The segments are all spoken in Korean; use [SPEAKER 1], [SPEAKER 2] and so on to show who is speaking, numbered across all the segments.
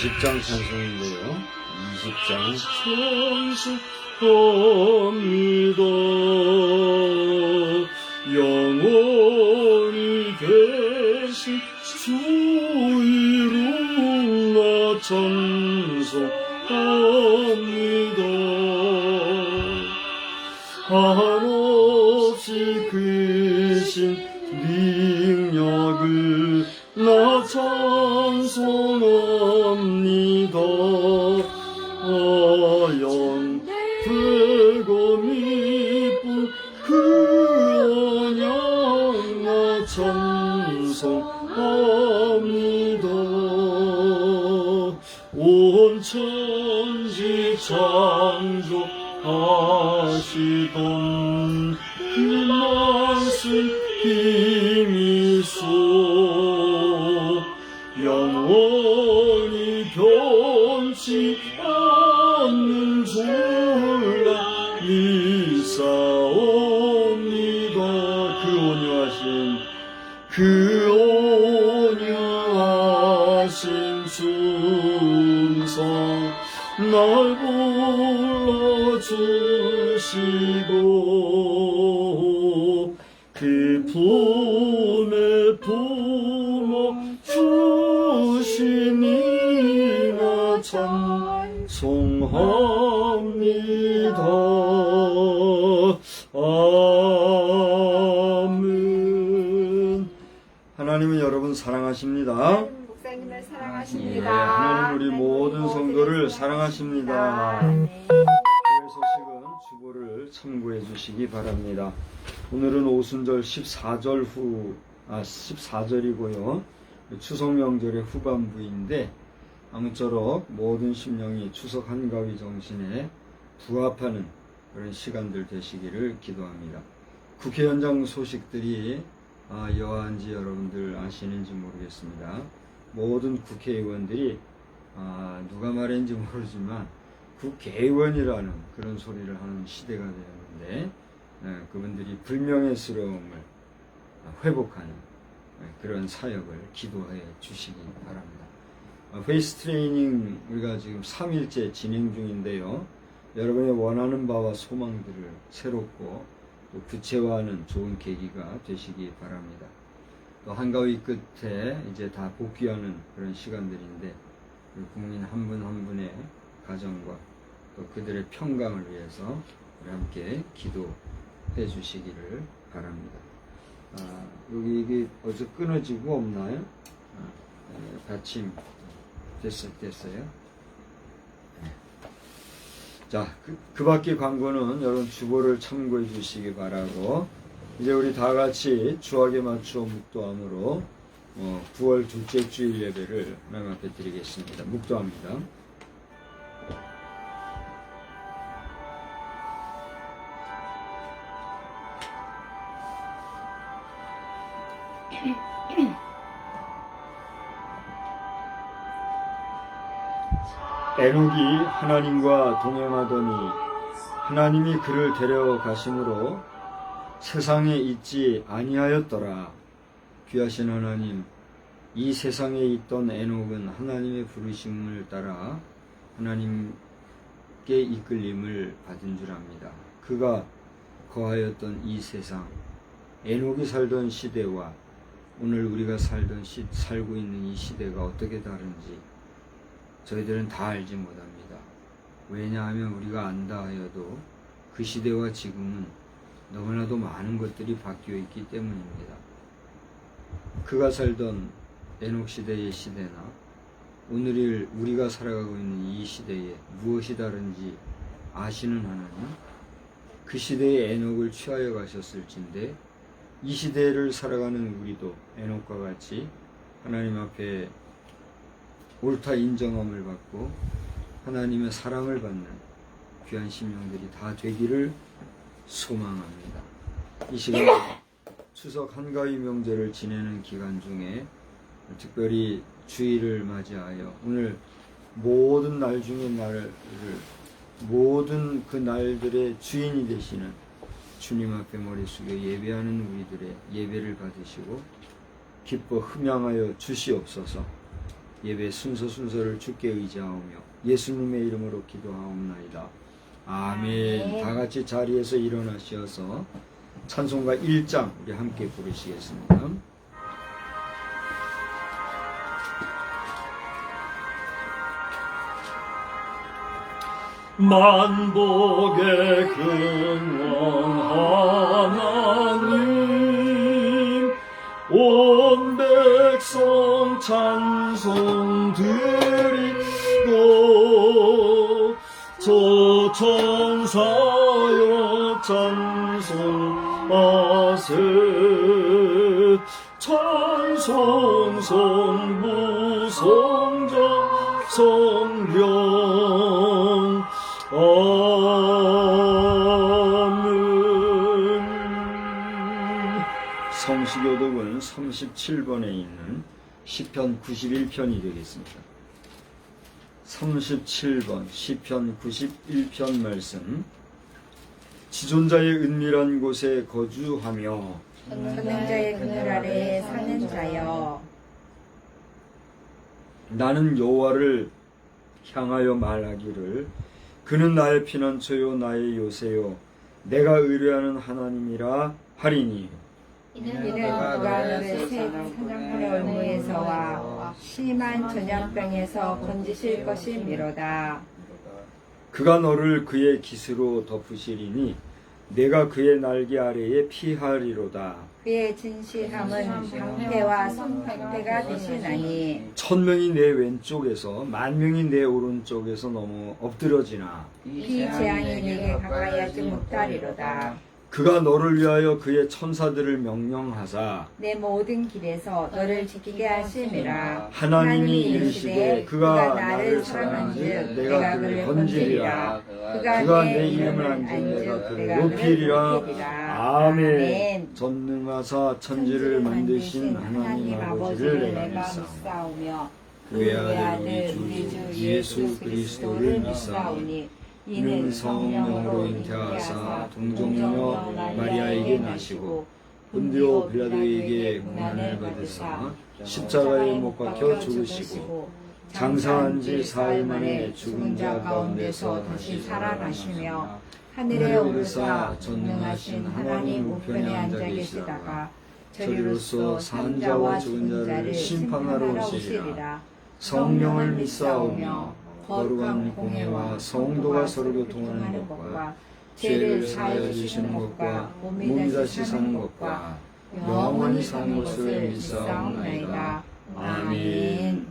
[SPEAKER 1] 20장 찬송인데요. 20장
[SPEAKER 2] 찬송합니다. 영원히 계신 주 이름 나 찬송합니다. 한없이 크신 능력을 나 찬송합니다. 영되고 미쁜 그 언약 나 찬송합니다. 온 천지 창조하시던 그 말씀 힘이소 영원히 변치 않는 졸라 믿사옵니다. 그 온유하신 충성 날 불러주시고 그 품에 품어 주시니 나 찬송합니다. 아멘. 하나님은 여러분 사랑하십니다.
[SPEAKER 3] 목사님을 사랑하십니다.
[SPEAKER 1] 예, 하나님 우리 모든 성도를 사랑하십니다. 교회 소식은 주보를 참고해 주시기 바랍니다. 오늘은 오순절 14절이고요. 추석 명절의 후반부인데 아무쪼록 모든 심령이 추석 한가위 정신에 부합하는 그런 시간들 되시기를 기도합니다. 국회 현장 소식들이 여한지 여러분들 아시는지 모르겠습니다. 모든 국회의원들이 누가 말했는지 모르지만 국회의원이라는 그런 소리를 하는 시대가 되었는데 그분들이 불명예스러움을 회복하는 그런 사역을 기도해 주시기 바랍니다. 페이스 트레이닝 우리가 지금 3일째 진행 중인데요. 여러분의 원하는 바와 소망들을 새롭고 또 구체화하는 좋은 계기가 되시기 바랍니다. 또 한가위 끝에 이제 다 복귀하는 그런 시간들인데 국민 한 분 한 분의 가정과 또 그들의 평강을 위해서 우리 함께 기도해 주시기를 바랍니다. 여기 이게 어디서 끊어지고 없나요? 받침 됐어요? 자, 그 밖의 광고는 여러분 주보를 참고해 주시기 바라고, 이제 우리 다 같이 주학에 맞추어 묵도함으로 9월 둘째 주일 예배를 하나님 앞에 드리겠습니다. 묵도합니다. 에녹이 하나님과 동행하더니 하나님이 그를 데려가심으로 세상에 있지 아니하였더라. 귀하신 하나님, 이 세상에 있던 에녹은 하나님의 부르심을 따라 하나님께 이끌림을 받은 줄 압니다. 그가 거하였던 이 세상, 에녹이 살던 시대와 오늘 우리가 살고 있는 이 시대가 어떻게 다른지 저희들은 다 알지 못합니다. 왜냐하면 우리가 안다 하여도 그 시대와 지금은 너무나도 많은 것들이 바뀌어 있기 때문입니다. 그가 살던 에녹 시대의 시대나 오늘 우리가 살아가고 있는 이 시대에 무엇이 다른지 아시는 하나님, 그 시대의 에녹을 취하여 가셨을진데 이 시대를 살아가는 우리도 에녹과 같이 하나님 앞에 옳다 인정함을 받고 하나님의 사랑을 받는 귀한 심령들이 다 되기를 소망합니다. 이 시간 추석 한가위 명절을 지내는 기간 중에 특별히 주일을 맞이하여 오늘 모든 날 중에 모든 그 날들의 주인이 되시는 주님 앞에 머리 숙여 예배하는 우리들의 예배를 받으시고 기뻐 흠양하여 주시옵소서. 예배 순서를 주께 의지하오며 예수님의 이름으로 기도하옵나이다. 아멘. 다 같이 자리에서 일어나셔서 찬송가 1장 우리 함께 부르시겠습니다.
[SPEAKER 2] 만복의 근원 하나님, 온 백성 찬송 드리고 저 천사여 찬송하세. 찬송 성부 성자 성령 아멘.
[SPEAKER 1] 성시교독은 37번에 있는 시편 91편이 되겠습니다. 37번 시편 91편 말씀. 지존자의 은밀한 곳에 거주하며
[SPEAKER 3] 전능자의 그늘 아래에 사는 자여,
[SPEAKER 1] 나는 여호와를 향하여 말하기를 그는 나의 피난처요 나의 요새요 내가 의뢰하는 하나님이라 하리니.
[SPEAKER 3] 이는 그가 너를 새 사냥꾼의 올무에서와 심한 전염병에서 건지실 것이미로다.
[SPEAKER 1] 그가 너를 그의 깃으로 덮으시리니 내가 그의 날개 아래에 피하리로다.
[SPEAKER 3] 그의 진실함은 방패와 손방패가 되시나니,
[SPEAKER 1] 1000명이 내 왼쪽에서 10,000명이 내 오른쪽에서 너무 엎드러지나
[SPEAKER 3] 이 재앙이 네게 가까이 하지 못하리로다.
[SPEAKER 1] 그가 너를 위하여 그의 천사들을 명령하사
[SPEAKER 3] 내 모든 길에서 너를 지키게 하심이라.
[SPEAKER 1] 하나님이 이르시되 그가 나를 사랑한즉 내가 그를 건지리라. 그가 내 이름을 안즉 내가 그를 높이리라. 아멘. 전능하사 천지를 만드신 하나님 아버지를 내가 믿사오며 그의 아들 우리 주 예수 그리스도를 믿사오니 이는 성령으로 잉태하사 동정녀 마리아에게 나시고 본디오 빌라도에게 고난을 받으사 십자가에 못 박혀 죽으시고 장사한 지 사흘 만에 죽은 자 가운데서 다시 살아나시며 하늘에 오르사 전능하신 하나님 우편에 앉아 계시다가 저리로서 산 자와 죽은 자를 심판하러 오시리라. 성령을 믿사오며 거룩한 공회와 성도가 서로 교통하는 것과 죄를 사하여 주시는 것과 몸이 다시 사는 것과 영원히 사는 것을 믿사옵나이다. 아멘.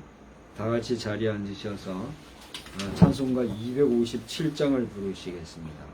[SPEAKER 1] 다 같이 자리에 앉으셔서 찬송가 257장을 부르시겠습니다.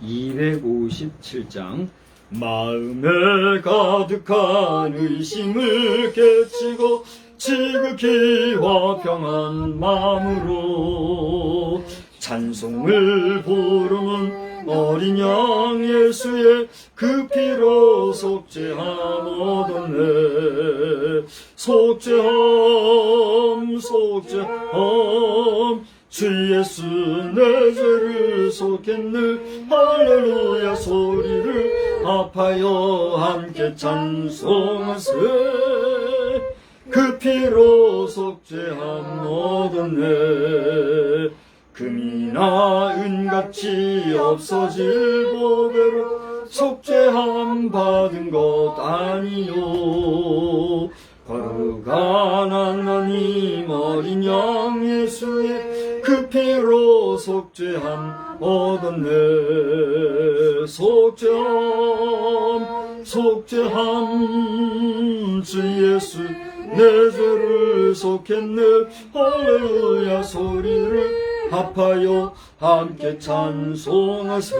[SPEAKER 1] (257장)
[SPEAKER 2] 마음에 가득한 의심을 깨치고 지극히 화평한 마음으로 찬송을 부르는 어린 양 예수의 그 피로 속죄함 얻었네. 속죄함 주 예수 내 죄를 속했네. 할렐루야 소리를 합하여 함께 찬송하세. 그 피로 속죄함 얻었네. 금이나 은같이 없어질 보배로 속죄함 받은 것 아니요. 거룩한 하나님 어린 양 예수의 그 피로 속죄함 얻었네. 속죄함 주 예수 내 죄를 속했네. 할렐루야 소리를 합하여 함께 찬송하세.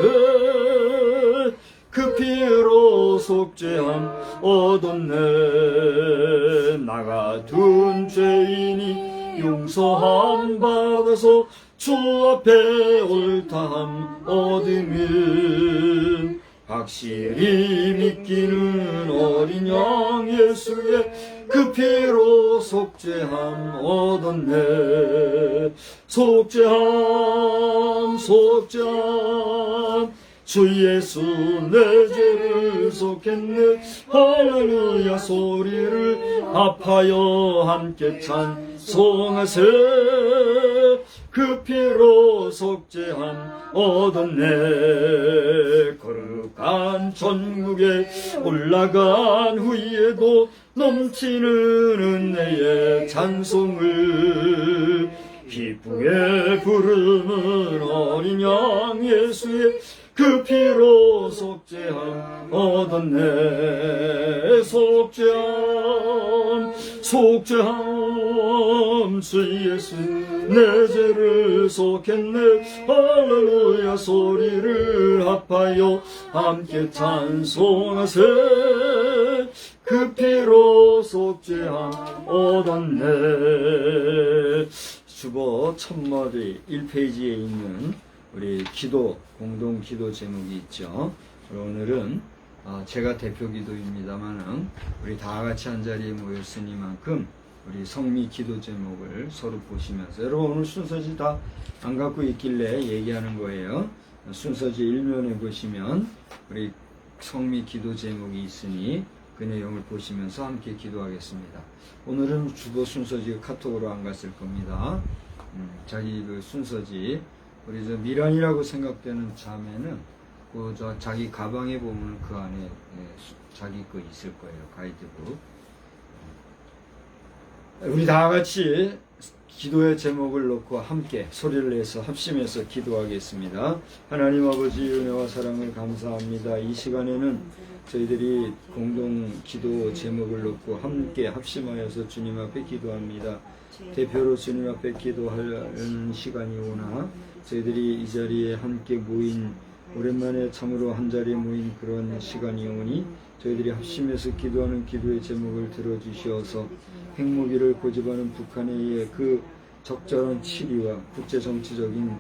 [SPEAKER 2] 그 피로 속죄함 얻었네. 나 같은 죄인이 용서함 받아서 주 앞에 옳다함 얻으면 확실히 믿기는 어린 양 예수의 그 피로 속죄함 얻었네. 속죄함 속죄함 주 예수 내 죄를 속했네. 할렐루야 소리를 합하여 함께 찬송하세. 그 피로 속죄함 얻었네. 거룩한 천국에 올라간 후에도 넘치는 은혜의 찬송을 기쁘게 부르는 어린 양 예수의 그 피로 속죄함 얻었네. 속죄함 속죄함 주 예수 내 죄를 속했네. 할렐루야 소리를 합하여 함께 찬송하세. 그 피로 속죄함 얻었네.
[SPEAKER 1] 주보 첫머리 1페이지에 있는 우리 기도, 공동 기도 제목이 있죠. 오늘은 제가 대표 기도입니다만은 우리 다 같이 한 자리에 모였으니만큼 우리 성미 기도 제목을 서로 보시면서, 여러분 오늘 순서지 다 안 갖고 있길래 얘기하는 거예요. 순서지 1면에 보시면 우리 성미 기도 제목이 있으니 그 내용을 보시면서 함께 기도하겠습니다. 오늘은 주보 순서지 카톡으로 안 갔을 겁니다. 자기 그 순서지, 우리 저 미란이라고 생각되는 자매는 그 저 자기 가방에 보면 그 안에 자기 거 있을 거예요. 가이드북. 우리 다 같이 기도의 제목을 놓고 함께 소리를 내서 합심해서 기도하겠습니다. 하나님 아버지 은혜와 사랑을 감사합니다. 이 시간에는 저희들이 공동 기도 제목을 놓고 함께 합심하여서 주님 앞에 기도합니다. 대표로 주님 앞에 기도하는 시간이 오나 저희들이 이 자리에 함께 모인, 오랜만에 참으로 한 자리에 모인 그런 시간이 오니 저희들이 합심해서 기도하는 기도의 제목을 들어주시어서 핵무기를 고집하는 북한의 그 적절한 치리와 국제정치적인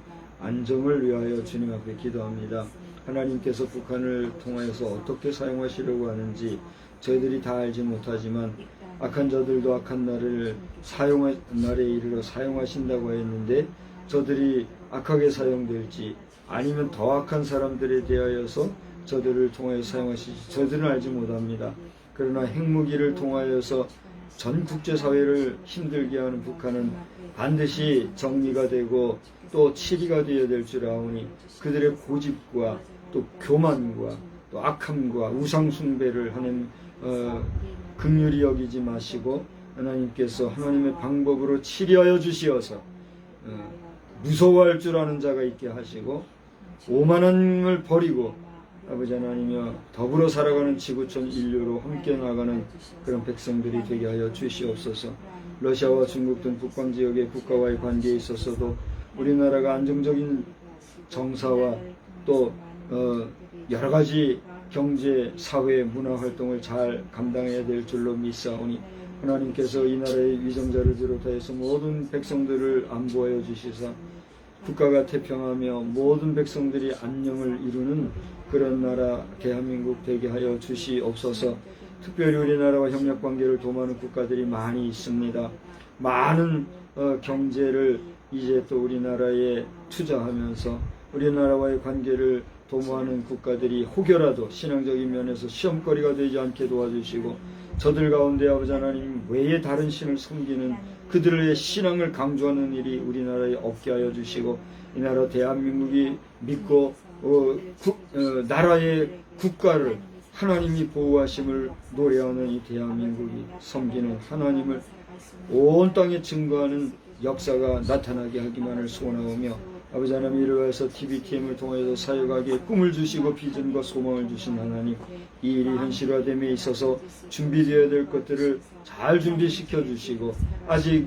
[SPEAKER 1] 안정을 위하여 주님 앞에 기도합니다. 하나님께서 북한을 통하여서 어떻게 사용하시려고 하는지 저희들이 다 알지 못하지만 악한 자들도 악한 날에 이르러 사용하신다고 했는데 저들이 악하게 사용될지 아니면 더 악한 사람들에 대하여서 저들을 통하여 사용하실지 저들은 알지 못합니다. 그러나 핵무기를 통하여서 전 국제사회를 힘들게 하는 북한은 반드시 정리가 되고 또 치리가 되어야 될 줄 아오니 그들의 고집과 또 교만과 또 악함과 우상숭배를 하는 긍휼히 여기지 마시고 하나님께서 하나님의 방법으로 치리하여 주시어서 무서워할 줄 아는 자가 있게 하시고 오만함을 버리고 아버지 하나님이여 더불어 살아가는 지구촌 인류로 함께 나가는 그런 백성들이 되게 하여 주시옵소서. 러시아와 중국 등 북방 지역의 국가와의 관계에 있어서도 우리나라가 안정적인 정사와 또 여러 가지 경제, 사회, 문화 활동을 잘 감당해야 될 줄로 믿사오니 하나님께서 이 나라의 위정자를 비롯하여서 모든 백성들을 안보하여 주시사 국가가 태평하며 모든 백성들이 안녕을 이루는 그런 나라 대한민국 되게 하여 주시옵소서. 특별히 우리나라와 협력관계를 도모하는 국가들이 많이 있습니다. 많은 경제를 이제 또 우리나라에 투자하면서 우리나라와의 관계를 도모하는 국가들이 혹여라도 신앙적인 면에서 시험거리가 되지 않게 도와주시고 저들 가운데 아버지 하나님 외에 다른 신을 섬기는 그들의 신앙을 강조하는 일이 우리나라에 없게 하여 주시고 이 나라 대한민국이 믿고 나라의 국가를 하나님이 보호하심을 노래하는 이 대한민국이 섬기는 하나님을 온 땅에 증거하는 역사가 나타나게 하기만을 소원하오며 아버지 하나님 이를 위해서 TVTM을 통해서 사역하기에 꿈을 주시고 비전과 소망을 주신 하나님 이 일이 현실화됨에 있어서 준비되어야 될 것들을 잘 준비시켜 주시고 아직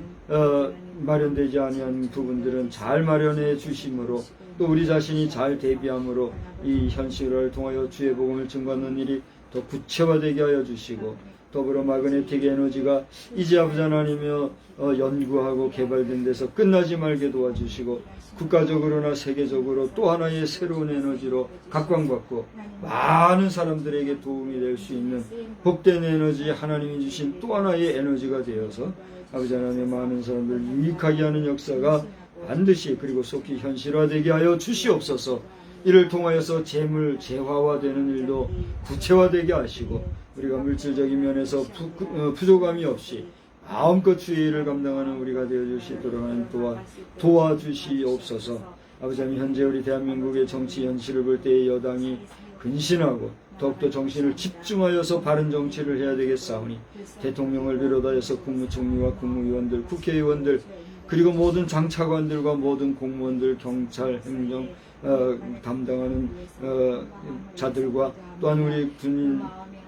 [SPEAKER 1] 마련되지 아니한 부분들은 잘 마련해 주심으로 또 우리 자신이 잘 대비함으로 이 현실화를 통하여 주의 복음을 증거하는 일이 더 구체화되게 하여 주시고 더불어 마그네틱 에너지가 이제 아버지 하나님이여 연구하고 개발된 데서 끝나지 말게 도와주시고 국가적으로나 세계적으로 또 하나의 새로운 에너지로 각광받고 많은 사람들에게 도움이 될 수 있는 복된 에너지, 하나님이 주신 또 하나의 에너지가 되어서 아버지 하나님의 많은 사람들을 유익하게 하는 역사가 반드시 그리고 속히 현실화되게 하여 주시옵소서. 이를 통하여서 재물 재화화되는 일도 구체화되게 하시고 우리가 물질적인 면에서 부족함이 없이 마음껏 주의 일을 감당하는 우리가 되어주시도록 하는 도와주시옵소서. 아버지 하나님, 현재 우리 대한민국의 정치 현실을 볼 때의 여당이 근신하고 더욱더 정신을 집중하여서 바른 정치를 해야 되겠사오니 대통령을 비롯하여서 국무총리와 국무위원들, 국회의원들, 그리고 모든 장차관들과 모든 공무원들, 경찰, 행정 담당하는 자들과 또한 우리 군인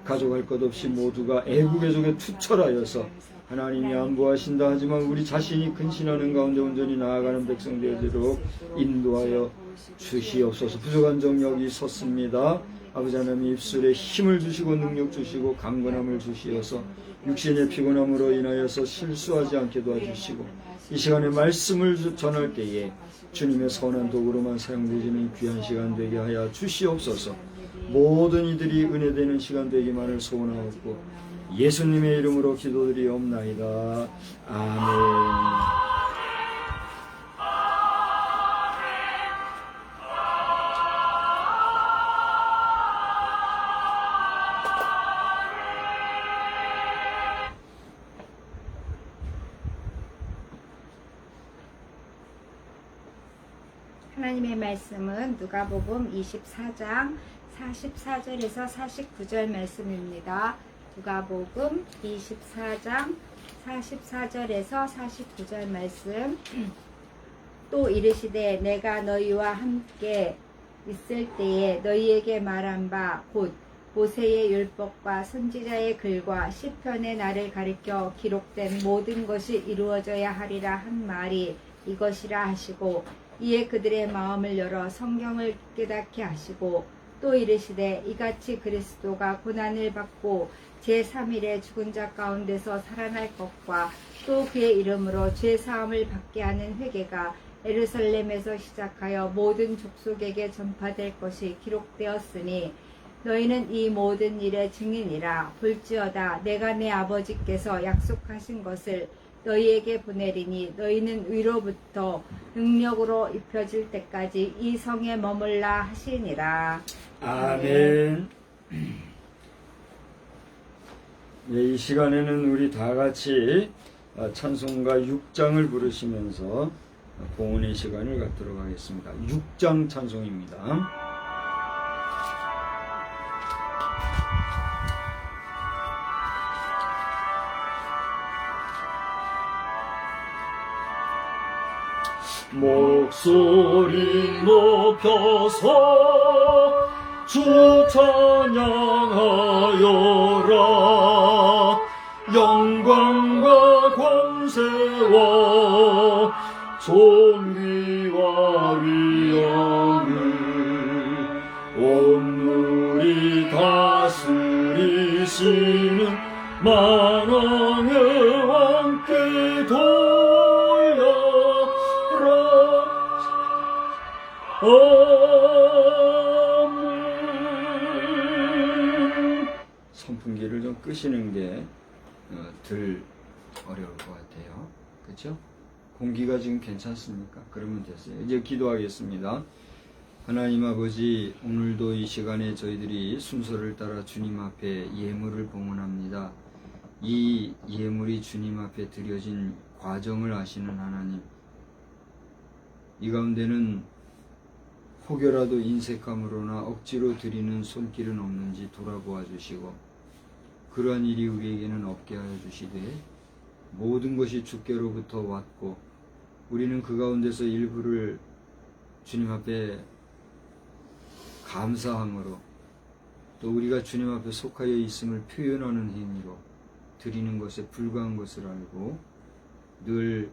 [SPEAKER 1] 가져갈 것 없이 모두가 애국의 속에 투철하여서 하나님이 안보하신다 하지만 우리 자신이 근신하는 가운데 온전히 나아가는 백성 되도록 인도하여 주시옵소서. 부족한 정력이 섰습니다. 아버지 하나님, 입술에 힘을 주시고 능력 주시고 강건함을 주시어서 육신의 피곤함으로 인하여서 실수하지 않게 도와주시고 이 시간에 말씀을 전할 때에 주님의 선한 도구로만 사용되지는 귀한 시간 되게 하여 주시옵소서. 모든 이들이 은혜되는 시간 되기만을 소원하옵고 예수님의 이름으로 기도드리옵나이다. 아멘.
[SPEAKER 3] 하나님의 말씀은 누가복음 24장 44절에서 49절 말씀입니다. 누가복음 24장 44절에서 49절 말씀. 또 이르시되 내가 너희와 함께 있을 때에 너희에게 말한 바 곧 모세의 율법과 선지자의 글과 시편의 나를 가리켜 기록된 모든 것이 이루어져야 하리라 한 말이 이것이라 하시고 이에 그들의 마음을 열어 성경을 깨닫게 하시고 또 이르시되 이같이 그리스도가 고난을 받고 제3일에 죽은 자 가운데서 살아날 것과 또 그의 이름으로 죄사함을 받게 하는 회개가 예루살렘에서 시작하여 모든 족속에게 전파될 것이 기록되었으니 너희는 이 모든 일의 증인이라. 볼지어다 내가 내 아버지께서 약속하신 것을 너희에게 보내리니 너희는 위로부터 능력으로 입혀질 때까지 이 성에 머물라 하시니라.
[SPEAKER 1] 아멘. 네, 이 시간에는 우리 다 같이 찬송가 6장을 부르시면서 봉헌의 시간을 갖도록 하겠습니다. 6장 찬송입니다.
[SPEAKER 2] 목소리 높여서 주 찬양하여라. 영광과 권세와 존귀와 위엄을 온누리 다스리시는 만왕의 왕께
[SPEAKER 1] 선풍기를 좀 끄시는 게 덜 어려울 것 같아요. 그렇죠? 공기가 지금 괜찮습니까? 그러면 됐어요. 이제 기도하겠습니다. 하나님 아버지, 오늘도 이 시간에 저희들이 순서를 따라 주님 앞에 예물을 봉헌합니다. 이 예물이 주님 앞에 드려진 과정을 아시는 하나님, 이 가운데는 혹여라도 인색함으로나 억지로 드리는 손길은 없는지 돌아보아 주시고 그러한 일이 우리에게는 없게 하여 주시되 모든 것이 주께로부터 왔고 우리는 그 가운데서 일부를 주님 앞에 감사함으로 또 우리가 주님 앞에 속하여 있음을 표현하는 행위로 드리는 것에 불과한 것을 알고 늘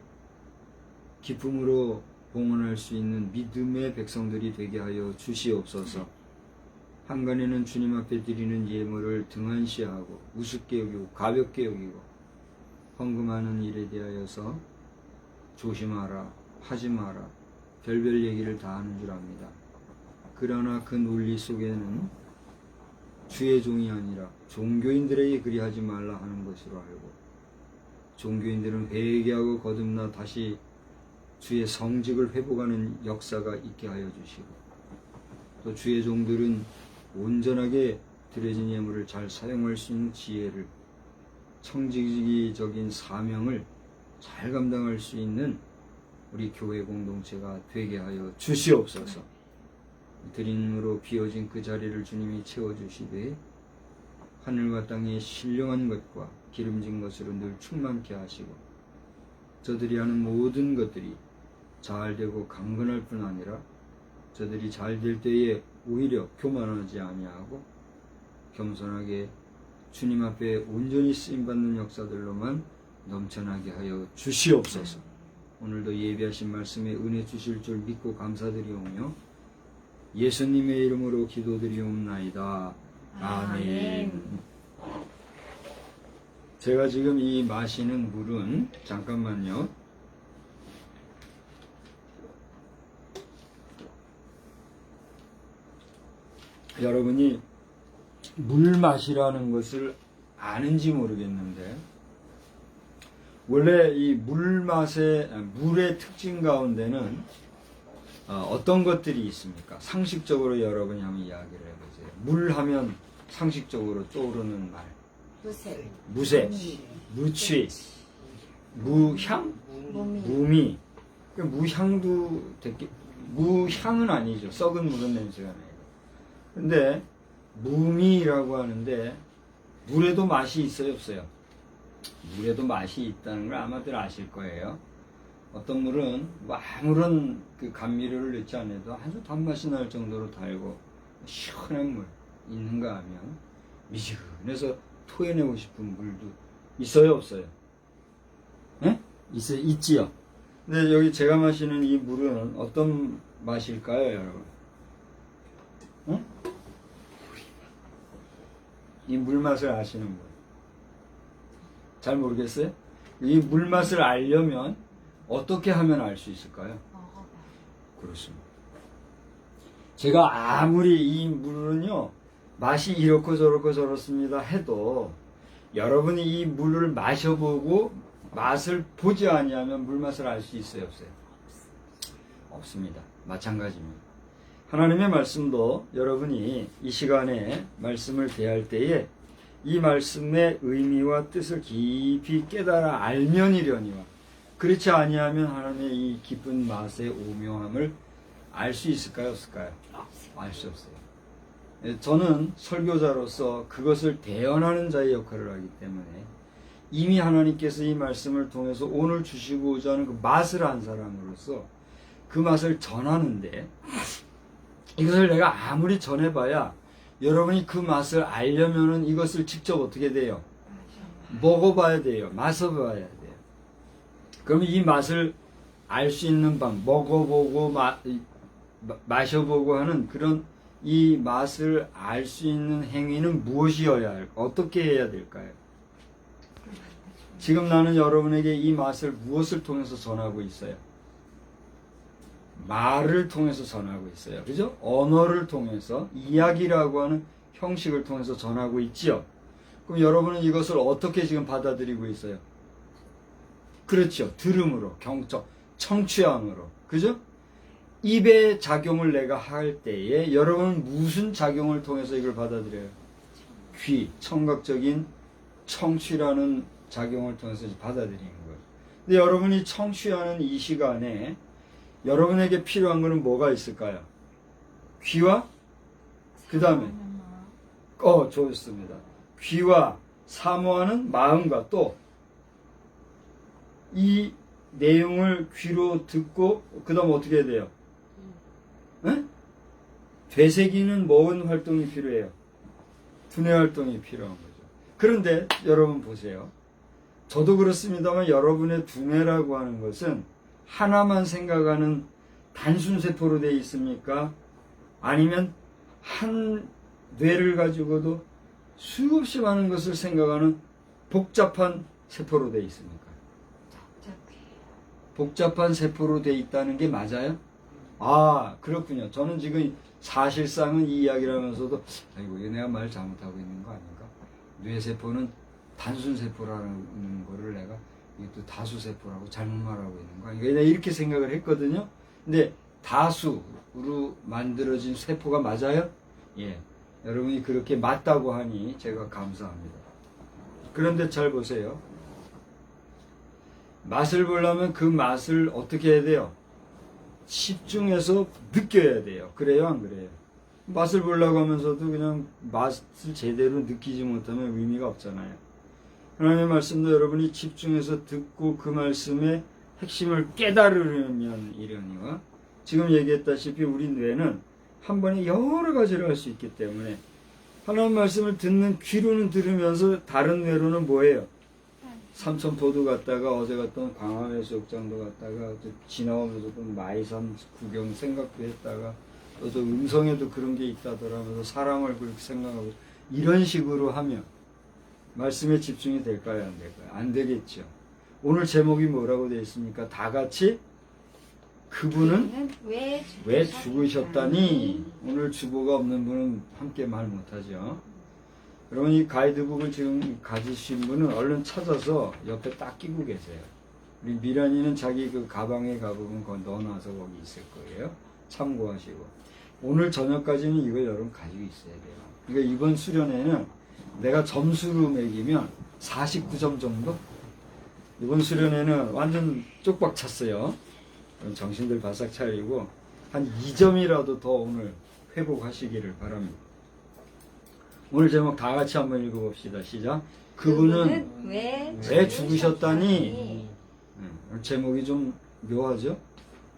[SPEAKER 1] 기쁨으로 봉헌할 수 있는 믿음의 백성들이 되게 하여 주시옵소서. 한간에는 주님 앞에 드리는 예물을 등한시하고 우습게 여기고 가볍게 여기고 헌금하는 일에 대하여서 조심하라, 하지 마라, 별별 얘기를 다 하는 줄 압니다. 그러나 그 논리 속에는 주의 종이 아니라 종교인들에게 그리하지 말라 하는 것으로 알고, 종교인들은 회개하고 거듭나 다시 주의 성직을 회복하는 역사가 있게 하여 주시고, 또 주의 종들은 온전하게 드려진 예물을 잘 사용할 수 있는 지혜를, 청지기적인 사명을 잘 감당할 수 있는 우리 교회 공동체가 되게 하여 주시옵소서. 드림으로 비워진 그 자리를 주님이 채워주시되 하늘과 땅의 신령한 것과 기름진 것으로 늘 충만케 하시고, 저들이 하는 모든 것들이 잘되고 강건할 뿐 아니라 저들이 잘 될 때에 오히려 교만하지 아니하고 겸손하게 주님 앞에 온전히 쓰임받는 역사들로만 넘쳐나게 하여 주시옵소서. 오늘도 예비하신 말씀에 은혜 주실 줄 믿고 감사드리오며 예수님의 이름으로 기도드리옵나이다. 아멘. 제가 지금 이 마시는 물은, 잠깐만요. 여러분이 물 맛이라는 것을 아는지 모르겠는데, 원래 이 물의 특징 가운데는 어떤 것들이 있습니까? 상식적으로 여러분이 한번 이야기를 해보세요. 물 하면 상식적으로 떠오르는 말. 무색, 무취, 무향, 무미. 무향도 되게, 무향은 아니죠. 썩은 물은 냄새가 나요. 근데 무미라고 하는데, 물에도 맛이 있어요, 없어요? 물에도 맛이 있다는 걸 아마들 아실 거예요. 어떤 물은 아무런 그 감미료를 넣지 않아도 아주 단맛이 날 정도로 달고 시원한 물 있는가 하면 미지근해서 토해내고 싶은 물도 있어요, 없어요? 네? 있어요, 있지요. 근데 여기 제가 마시는 이 물은 어떤 맛일까요, 여러분? 응? 이 물맛을 아시는 분? 잘 모르겠어요? 이 물맛을 알려면 어떻게 하면 알 수 있을까요? 그렇습니다. 제가 아무리 이 물은요, 맛이 이렇고 저렇고 저렇습니다 해도 여러분이 이 물을 마셔보고 맛을 보지 아니하면 물맛을 알 수 있어요, 없어요? 없습니다. 마찬가지입니다. 하나님의 말씀도 여러분이 이 시간에 말씀을 대할 때에 이 말씀의 의미와 뜻을 깊이 깨달아 알면이려니와, 그렇지 아니하면 하나님의 이 깊은 맛의 오묘함을 알 수 있을까요, 없을까요? 알 수 없어요. 저는 설교자로서 그것을 대언하는 자의 역할을 하기 때문에 이미 하나님께서 이 말씀을 통해서 오늘 주시고자 하는 그 맛을 한 사람으로서 그 맛을 전하는데, 이것을 내가 아무리 전해봐야 여러분이 그 맛을 알려면은 이것을 직접 어떻게 돼요? 먹어봐야 돼요. 마셔봐야 돼요. 그러면 이 맛을 알 수 있는 방, 먹어보고 마셔보고 하는 그런 이 맛을 알 수 있는 행위는 무엇이어야 할까? 어떻게 해야 될까요? 지금 나는 여러분에게 이 맛을 무엇을 통해서 전하고 있어요? 말을 통해서 전하고 있어요. 그죠? 언어를 통해서, 이야기라고 하는 형식을 통해서 전하고 있지요. 그럼 여러분은 이것을 어떻게 지금 받아들이고 있어요? 그렇죠. 들음으로, 경청, 청취함으로. 그죠? 입의 작용을 내가 할 때에 여러분은 무슨 작용을 통해서 이걸 받아들여요? 귀, 청각적인 청취라는 작용을 통해서 받아들이는 거예요. 근데 여러분이 청취하는 이 시간에 여러분에게 필요한 것은 뭐가 있을까요? 귀와 그 다음에 좋습니다. 귀와 사모하는 마음과 또 이 내용을 귀로 듣고 그 다음 어떻게 해야 돼요? 네? 되새기는 뭔 활동이 필요해요? 두뇌 활동이 필요한 거죠. 그런데 여러분 보세요. 저도 그렇습니다만 여러분의 두뇌라고 하는 것은 하나만 생각하는 단순 세포로 되어 있습니까? 아니면 한 뇌를 가지고도 수없이 많은 것을 생각하는 복잡한 세포로 되어 있습니까? 복잡한 세포로 되어 있다는 게 맞아요? 아, 그렇군요. 저는 지금 사실상은 이 이야기를 하면서도 아이고, 이거 내가 말 잘못하고 있는 거 아닌가? 뇌세포는 단순 세포라는 거를 내가 이것도 다수 세포라고 잘못 말하고 있는 거 아닌가? 내가 이렇게 생각을 했거든요. 근데 다수로 만들어진 세포가 맞아요? 예. 여러분이 그렇게 맞다고 하니 제가 감사합니다. 그런데 잘 보세요. 맛을 보려면 그 맛을 어떻게 해야 돼요? 집중해서 느껴야 돼요. 그래요, 안 그래요? 맛을 보려고 하면서도 그냥 맛을 제대로 느끼지 못하면 의미가 없잖아요. 하나님의 말씀도 여러분이 집중해서 듣고 그 말씀의 핵심을 깨달으려면 이러니와 지금 얘기했다시피 우리 뇌는 한 번에 여러 가지를 할 수 있기 때문에 하나님 말씀을 듣는 귀로는 들으면서 다른 뇌로는 뭐예요? 삼천포도 갔다가 어제 갔던 광화해수욕장도 갔다가 또 지나오면서 또 마이산 구경 생각도 했다가 또 음성에도 그런 게 있다더라면서 사람을 그렇게 생각하고 이런 식으로 하면 말씀에 집중이 될까요? 안 될까요? 안 되겠죠. 오늘 제목이 뭐라고 되어 있습니까? 다 같이 그분은 왜 죽으셨다니. 오늘 주보가 없는 분은 함께 말 못하죠. 여러분 이 가이드북을 지금 가지신 분은 얼른 찾아서 옆에 딱 끼고 계세요. 우리 미란이는 자기 그 가방에 가보면 그거 넣어놔서 거기 있을 거예요. 참고하시고 오늘 저녁까지는 이걸 여러분 가지고 있어야 돼요. 그러니까 이번 수련회는 내가 점수로 매기면 49점 정도? 이번 수련회는 완전 쪽박 찼어요. 정신들 바싹 차리고 한 2점이라도 더 오늘 회복하시기를 바랍니다. 오늘 제목 다 같이 한번 읽어봅시다. 시작. 그분은 왜 죽으셨다니. 오늘 제목이 좀 묘하죠?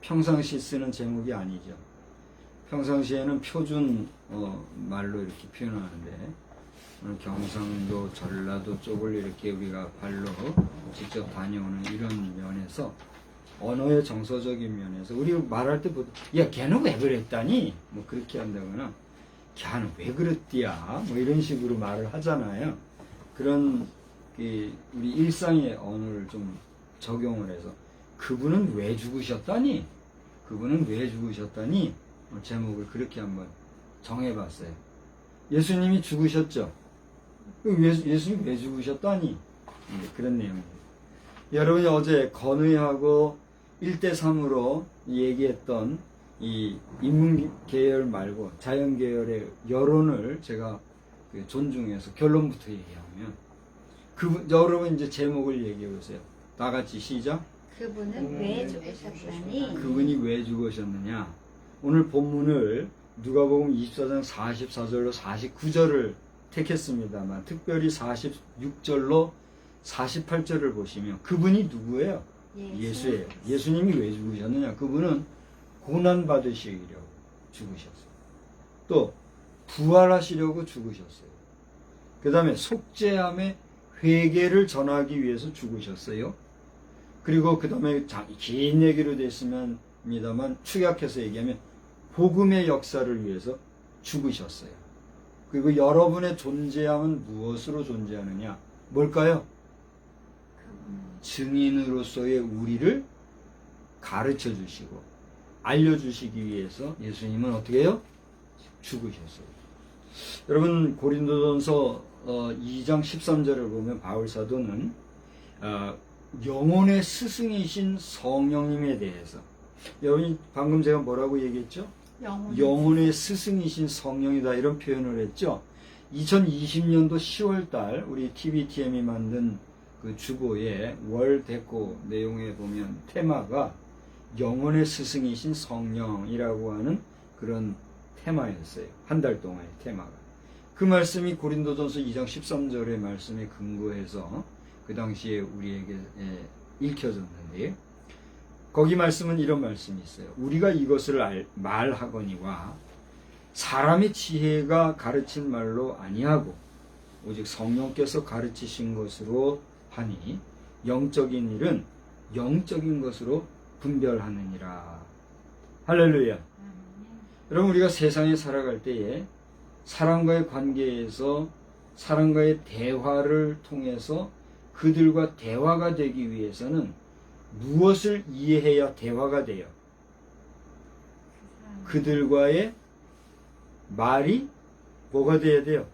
[SPEAKER 1] 평상시 쓰는 제목이 아니죠. 평상시에는 표준 말로 이렇게 표현하는데 오늘 경상도, 전라도 쪽을 이렇게 우리가 발로 직접 다녀오는 이런 면에서 언어의 정서적인 면에서 우리 말할 때 보통 야 걔는 왜 그랬다니 뭐 그렇게 한다거나 걔는 왜 그랬디야 뭐 이런 식으로 말을 하잖아요. 그런 우리 일상의 언어를 좀 적용을 해서 그분은 왜 죽으셨다니 그분은 왜 죽으셨다니 제목을 그렇게 한번 정해봤어요. 예수님이 죽으셨죠. 예수님 왜 죽으셨다니 그런 내용입니다. 여러분이 어제 건의하고 1대3으로 얘기했던 이 인문계열 말고 자연계열의 여론을 제가 존중해서 결론부터 얘기하면 여러분 이제 제목을 얘기해 보세요. 다 같이 시작.
[SPEAKER 3] 그분은 왜 죽으셨다니.
[SPEAKER 1] 그분이 왜 죽으셨느냐. 오늘 본문을 누가복음 24장 44절로 49절을 택했습니다만 특별히 46절로 48절을 보시면 그분이 누구예요? 예수예요. 예수님이 왜 죽으셨느냐? 그분은 고난받으시려고 죽으셨어요. 또 부활하시려고 죽으셨어요. 그 다음에 속죄함의 회개를 전하기 위해서 죽으셨어요. 그리고 그 다음에 긴 얘기로 됐습니다만 축약해서 얘기하면 복음의 역사를 위해서 죽으셨어요. 그리고 여러분의 존재함은 무엇으로 존재하느냐? 뭘까요? 증인으로서의 우리를 가르쳐 주시고 알려주시기 위해서 예수님은 어떻게 해요? 죽으셨어요. 여러분 고린도전서 2장 13절을 보면 바울사도는 영혼의 스승이신 성령님에 대해서 여러분이 방금 제가 뭐라고 얘기했죠? 영혼의 스승이신 성령이다 이런 표현을 했죠. 2020년도 10월달 우리 TVTM이 만든 그 주보의 월 데코 내용에 보면 테마가 영혼의 스승이신 성령이라고 하는 그런 테마였어요. 한 달 동안의 테마가. 그 말씀이 고린도전서 2장 13절의 말씀에 근거해서 그 당시에 우리에게 읽혀졌는데 거기 말씀은 이런 말씀이 있어요. 우리가 이것을 말하거니와 사람의 지혜가 가르친 말로 아니하고 오직 성령께서 가르치신 것으로 하니 영적인 일은 영적인 것으로 분별하느니라. 할렐루야. 여러분 우리가 세상에 살아갈 때에 사람과의 관계에서 사람과의 대화를 통해서 그들과 대화가 되기 위해서는 무엇을 이해해야 대화가 돼요? 그들과의 말이 뭐가 돼야 돼요?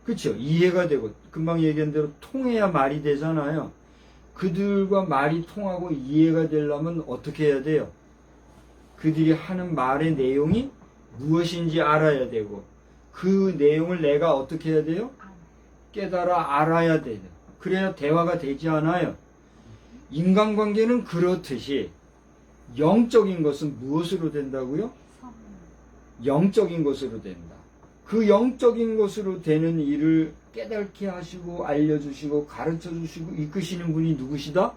[SPEAKER 1] 그렇죠. 이해가 되고 금방 얘기한 대로 통해야 말이 되잖아요. 그들과 말이 통하고 이해가 되려면 어떻게 해야 돼요? 그들이 하는 말의 내용이 무엇인지 알아야 되고 그 내용을 내가 어떻게 해야 돼요? 깨달아 알아야 돼요. 그래야 대화가 되지 않아요. 인간관계는 그렇듯이 영적인 것은 무엇으로 된다고요? 영적인 것으로 된다. 그 영적인 것으로 되는 일을 깨닫게 하시고 알려주시고 가르쳐주시고 이끄시는 분이 누구시다?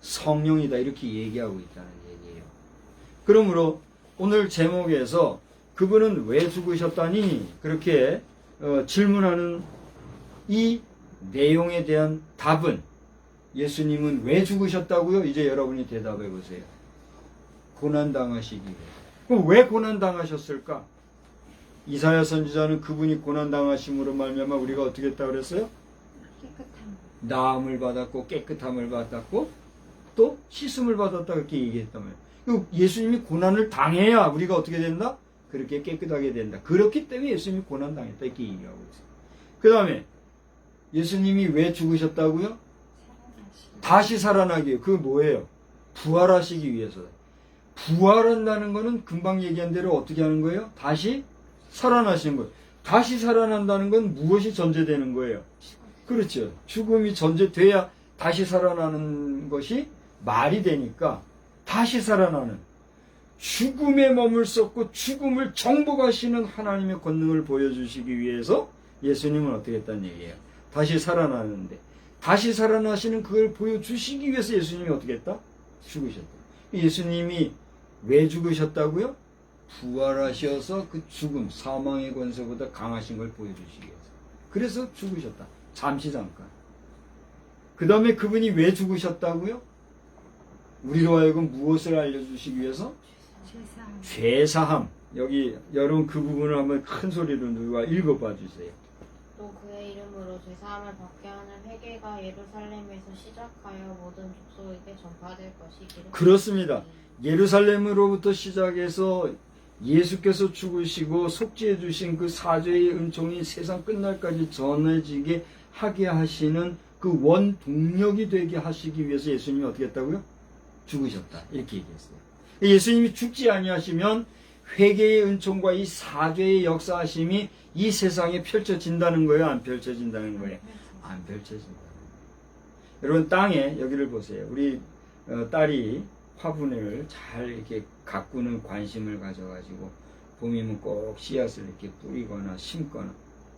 [SPEAKER 1] 성령이다. 이렇게 얘기하고 있다는 얘기예요. 그러므로 오늘 제목에서 그분은 왜 죽으셨다니 그렇게 질문하는 이 내용에 대한 답은 예수님은 왜 죽으셨다고요? 이제 여러분이 대답해 보세요. 고난당하시기 위해. 그럼 왜 고난당하셨을까? 이사야 선지자는 그분이 고난당하심으로 말미암아 우리가 어떻게 했다고 그랬어요?
[SPEAKER 3] 깨끗함.
[SPEAKER 1] 나음을 받았고 깨끗함을 받았고 또 씻음을 받았다 그렇게 얘기했단 말이에요. 예수님이 고난을 당해야 우리가 어떻게 된다? 그렇게 깨끗하게 된다. 그렇기 때문에 예수님이 고난당했다 이렇게 얘기하고 있어요. 그 다음에 예수님이 왜 죽으셨다고요? 다시 살아나기 위해. 그게 뭐예요? 부활하시기 위해서. 부활한다는 거는 금방 얘기한 대로 어떻게 하는 거예요? 다시 살아나시는 거예요. 다시 살아난다는 건 무엇이 전제되는 거예요? 그렇죠. 죽음이 전제돼야 다시 살아나는 것이 말이 되니까 다시 살아나는 죽음에 머물렀고 죽음을 정복하시는 하나님의 권능을 보여주시기 위해서 예수님은 어떻게 했다는 얘기예요? 다시 살아나는데 다시 살아나시는 그걸 보여주시기 위해서 예수님이 어떻게 했다? 죽으셨다. 예수님이 왜 죽으셨다고요? 부활하셔서 그 죽음, 사망의 권세보다 강하신 걸 보여주시기 위해서. 그래서 죽으셨다. 잠시 잠깐. 그 다음에 그분이 왜 죽으셨다고요? 우리로 하여금 무엇을 알려주시기 위해서? 죄사함. 여기 여러분 그 부분을 한번 큰 소리로 누가 읽어봐 주세요.
[SPEAKER 4] 또 그의 이름으로 죄사함을 받게 하는 회개가 예루살렘에서 시작하여 모든 족속에게 전파될 것이기를.
[SPEAKER 1] 그렇습니다. 예루살렘으로부터 시작해서 예수께서 죽으시고 속죄해 주신 그 사죄의 은총이 세상 끝날까지 전해지게 하게 하시는 그 원동력이 되게 하시기 위해서 예수님이 어떻게 했다고요? 죽으셨다. 이렇게 얘기했어요. 예수님이 죽지 아니하시면 회개의 은총과 이 사죄의 역사하심이 이 세상에 펼쳐진다는 거예요? 안 펼쳐진다는 거예요? 안 펼쳐진다는 거예요. 여러분 땅에 여기를 보세요. 우리 딸이 화분을 잘 이렇게 가꾸는 관심을 가져가지고 봄이면 꼭 씨앗을 이렇게 뿌리거나 심거나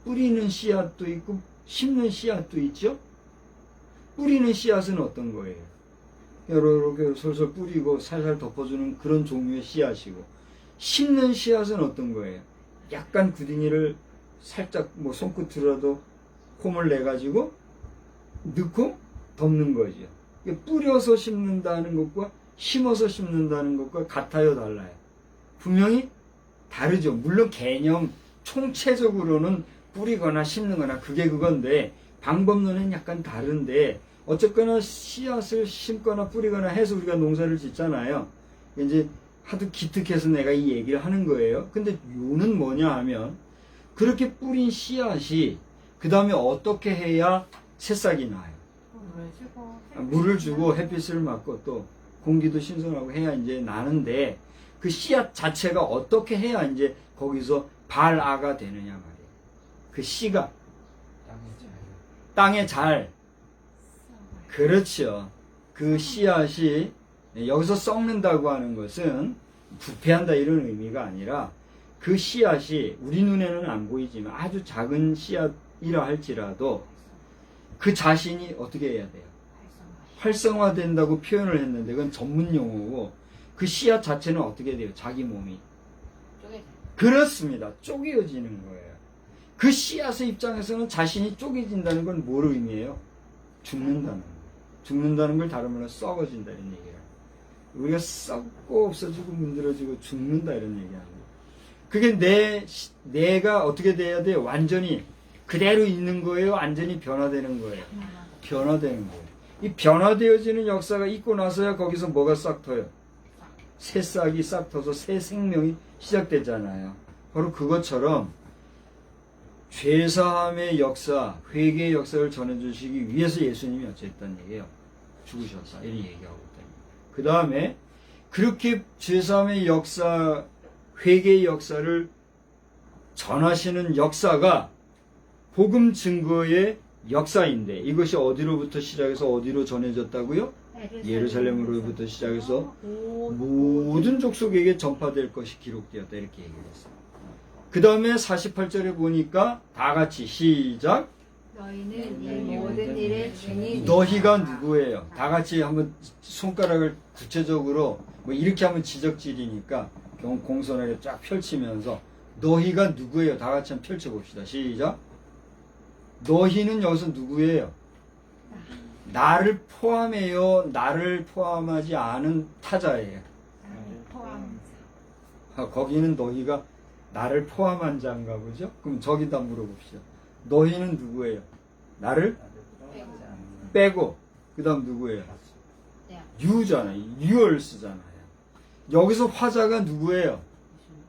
[SPEAKER 1] 뿌리는 씨앗도 있고 심는 씨앗도 있죠? 뿌리는 씨앗은 어떤 거예요? 이렇게 솔솔 뿌리고 살살 덮어주는 그런 종류의 씨앗이고 심는 씨앗은 어떤 거예요? 약간 구덩이를 살짝 뭐 손끝으로라도 홈을 내가지고 넣고 덮는 거죠. 뿌려서 심는다는 것과 심어서 심는다는 것과 같아요, 달라요? 분명히 다르죠. 물론 개념 총체적으로는 뿌리거나 심는거나 그게 그건데 방법론은 약간 다른데 어쨌거나 씨앗을 심거나 뿌리거나 해서 우리가 농사를 짓잖아요. 이제 하도 기특해서 내가 이 얘기를 하는 거예요. 근데 요는 뭐냐 하면 그렇게 뿌린 씨앗이 그 다음에 어떻게 해야 새싹이 나요? 물을 주고 햇빛을 맞고 또 공기도 신선하고 해야 이제 나는데 그 씨앗 자체가 어떻게 해야 이제 거기서 발아가 되느냐 말이에요. 그 씨가 땅에 잘 그렇죠. 그 씨앗이 여기서 썩는다고 하는 것은 부패한다 이런 의미가 아니라 그 씨앗이 우리 눈에는 안 보이지만 아주 작은 씨앗이라 할지라도 그 자신이 어떻게 해야 돼요? 활성화된다고 표현을 했는데 그건 전문 용어고 그 씨앗 자체는 어떻게 돼요? 자기 몸이 그렇습니다. 쪼개어지는 거예요. 그 씨앗의 입장에서는 자신이 쪼개진다는 건 뭘 의미해요? 죽는다는 거예요. 죽는다는 걸 다른 말로 썩어진다는 얘기예요. 우리가 썩고 없어지고 문드러지고 죽는다 이런 얘기합니다. 그게 내가 어떻게 돼야 돼요? 완전히 그대로 있는 거예요? 완전히 변화되는 거예요? 변화되는 거예요. 이 변화되어지는 역사가 있고 나서야 거기서 뭐가 싹 터요? 새싹이 싹 터서 새 생명이 시작되잖아요. 바로 그것처럼 죄사함의 역사, 회개의 역사를 전해주시기 위해서 예수님이 어쨌든 얘기해요. 죽으셔서 이렇게 얘기하고 있다. 그 다음에 그렇게 죄사함의 역사, 회개의 역사를 전하시는 역사가 복음 증거의 역사인데 이것이 어디로부터 시작해서 어디로 전해졌다고요? 예루살렘으로부터 시작해서 모든 족속에게 전파될 것이 기록되었다 이렇게 얘기했어요. 그 다음에 48절에 보니까 다 같이 시작.
[SPEAKER 3] 너희는 이 모든 일의 증인.
[SPEAKER 1] 너희가 누구예요? 다 같이 한번 손가락을 구체적으로 뭐 이렇게 하면 지적질이니까 공손하게 쫙 펼치면서 너희가 누구예요? 다 같이 한번 펼쳐봅시다. 시작. 너희는 여기서 누구예요? 나를 포함해요? 나를 포함하지 않은 타자예요? 거기는 너희가 나를 포함한 자인가 보죠? 그럼 저기다 물어봅시다. 너희는 누구예요? 나를 빼고 그 다음 누구예요? 유잖아요. 유얼스잖아요. 여기서 화자가 누구예요?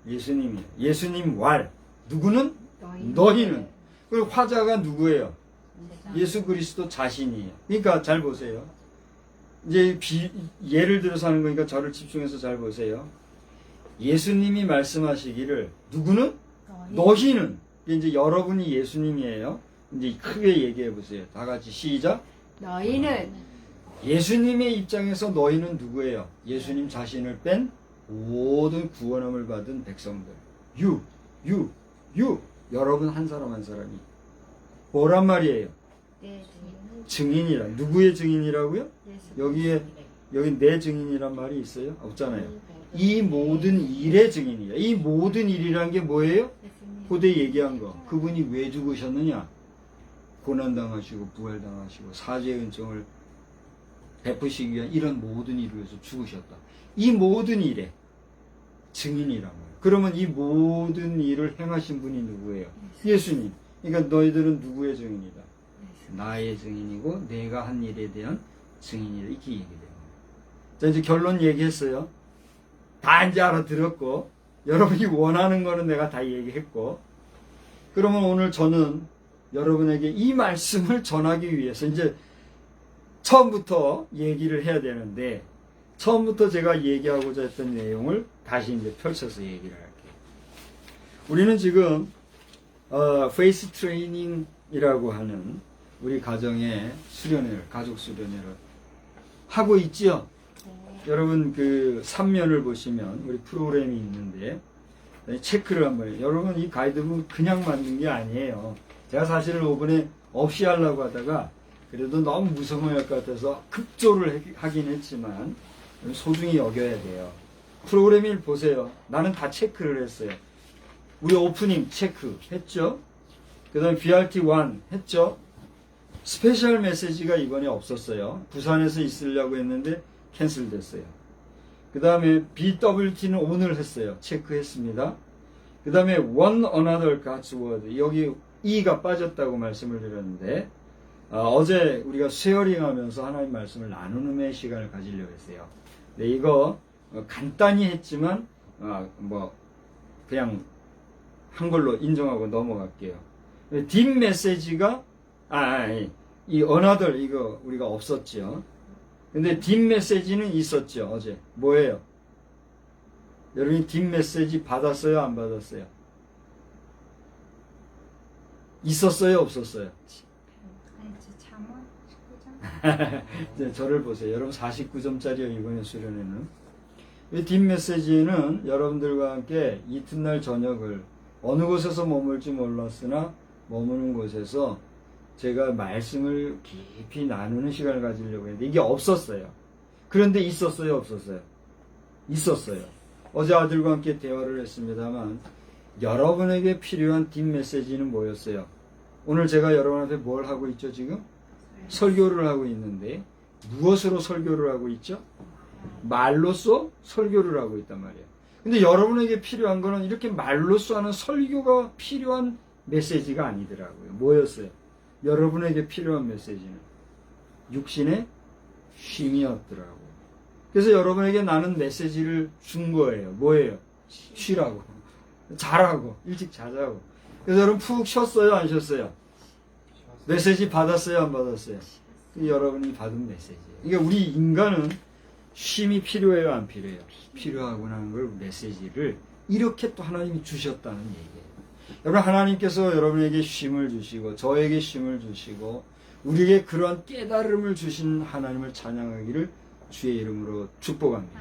[SPEAKER 1] 예수님이에요. 예수님 왈. 누구는? 너희는. 그리고 화자가 누구예요? 예수 그리스도 자신이에요. 그러니까 잘 보세요. 이제 예를 들어서 하는 거니까 저를 집중해서 잘 보세요. 예수님이 말씀하시기를 누구는? 너희는. 이제 여러분이 예수님이에요. 이제 크게 얘기해 보세요. 다 같이 시작.
[SPEAKER 3] 너희는
[SPEAKER 1] 예수님의 입장에서 너희는 누구예요? 예수님 자신을 뺀 모든 구원함을 받은 백성들. 여러분 한 사람 한 사람이 뭐란 말이에요? 증인이라. 누구의 증인이라고요? 여기 내 증인이란 말이 있어요? 없잖아요. 이 모든 일의 증인이야. 이 모든 일이란 게 뭐예요? 고대 얘기한 거. 그분이 왜 죽으셨느냐? 고난당하시고 부활당하시고 사죄의 은총을 베푸시기 위한 이런 모든 일을 위해서 죽으셨다. 이 모든 일의 증인이란 말이에요. 그러면 이 모든 일을 행하신 분이 누구예요? 예수님. 그러니까 너희들은 누구의 증인이다? 나의 증인이고 내가 한 일에 대한 증인이다. 이렇게 얘기돼요. 자, 이제 결론 얘기했어요. 다 이제 알아들었고 여러분이 원하는 거는 내가 다 얘기했고, 그러면 오늘 저는 여러분에게 이 말씀을 전하기 위해서 이제 처음부터 얘기를 해야 되는데, 처음부터 제가 얘기하고자 했던 내용을 다시 이제 펼쳐서 얘기를 할게요. 우리는 지금 페이스 트레이닝이라고 하는 우리 가정의 수련회를, 가족 수련회를 하고 있죠. 여러분 그 3면을 보시면 우리 프로그램이 있는데 체크를 한번 해요. 여러분 이 가이드북 그냥 만든 게 아니에요. 제가 사실은 이번에 없이 하려고 하다가 그래도 너무 무성할 것 같아서 급조를 하긴 했지만 소중히 여겨야 돼요. 프로그램을 보세요. 나는 다 체크를 했어요. 우리 오프닝 체크 했죠. 그 다음에 BRT1 했죠. 스페셜 메시지가 이번에 없었어요. 부산에서 있으려고 했는데 캔슬 됐어요. 그 다음에 BWT는 오늘 했어요. 체크했습니다. 그 다음에 One Another God's Word, 여기 E가 빠졌다고 말씀을 드렸는데 어제 우리가 쉐어링 하면서 하나님 말씀을 나누는 시간을 가지려고 했어요. 네, 이거 간단히 했지만 그냥 한글로 인정하고 넘어갈게요. 딥 메시지가 이 Another 이거 우리가 없었죠. 근데 딥 메시지는 있었죠. 어제 뭐예요? 여러분이 딥 메시지 받았어요? 안 받았어요? 있었어요? 없었어요? 이제 저를 보세요. 여러분 49점짜리요 이번에 수련회는. 이 딥 메시지는 여러분들과 함께 이튿날 저녁을 어느 곳에서 머물지 몰랐으나 머무는 곳에서 제가 말씀을 깊이 나누는 시간을 가지려고 했는데 이게 없었어요. 그런데 있었어요? 없었어요? 있었어요. 어제 아들과 함께 대화를 했습니다만 여러분에게 필요한 딥 메시지는 뭐였어요? 오늘 제가 여러분한테 뭘 하고 있죠 지금? 설교를 하고 있는데 무엇으로 설교를 하고 있죠? 말로써 설교를 하고 있단 말이에요. 근데 여러분에게 필요한 거는 이렇게 말로써 하는 설교가 필요한 메시지가 아니더라고요. 뭐였어요? 여러분에게 필요한 메시지는 육신의 쉼이었더라고요. 그래서 여러분에게 나는 메시지를 준 거예요. 뭐예요? 쉬라고. 자라고. 일찍 자자고. 그래서 여러분 푹 쉬었어요? 안 쉬었어요? 메시지 받았어요? 안 받았어요? 여러분이 받은 메시지예요. 그러니까 우리 인간은 쉼이 필요해요? 안 필요해요? 필요하구나 하는 걸 메시지를 이렇게 또 하나님이 주셨다는 얘기예요. 여러분 하나님께서 여러분에게 쉼을 주시고 저에게 쉼을 주시고 우리에게 그러한 깨달음을 주신 하나님을 찬양하기를 주의 이름으로 축복합니다.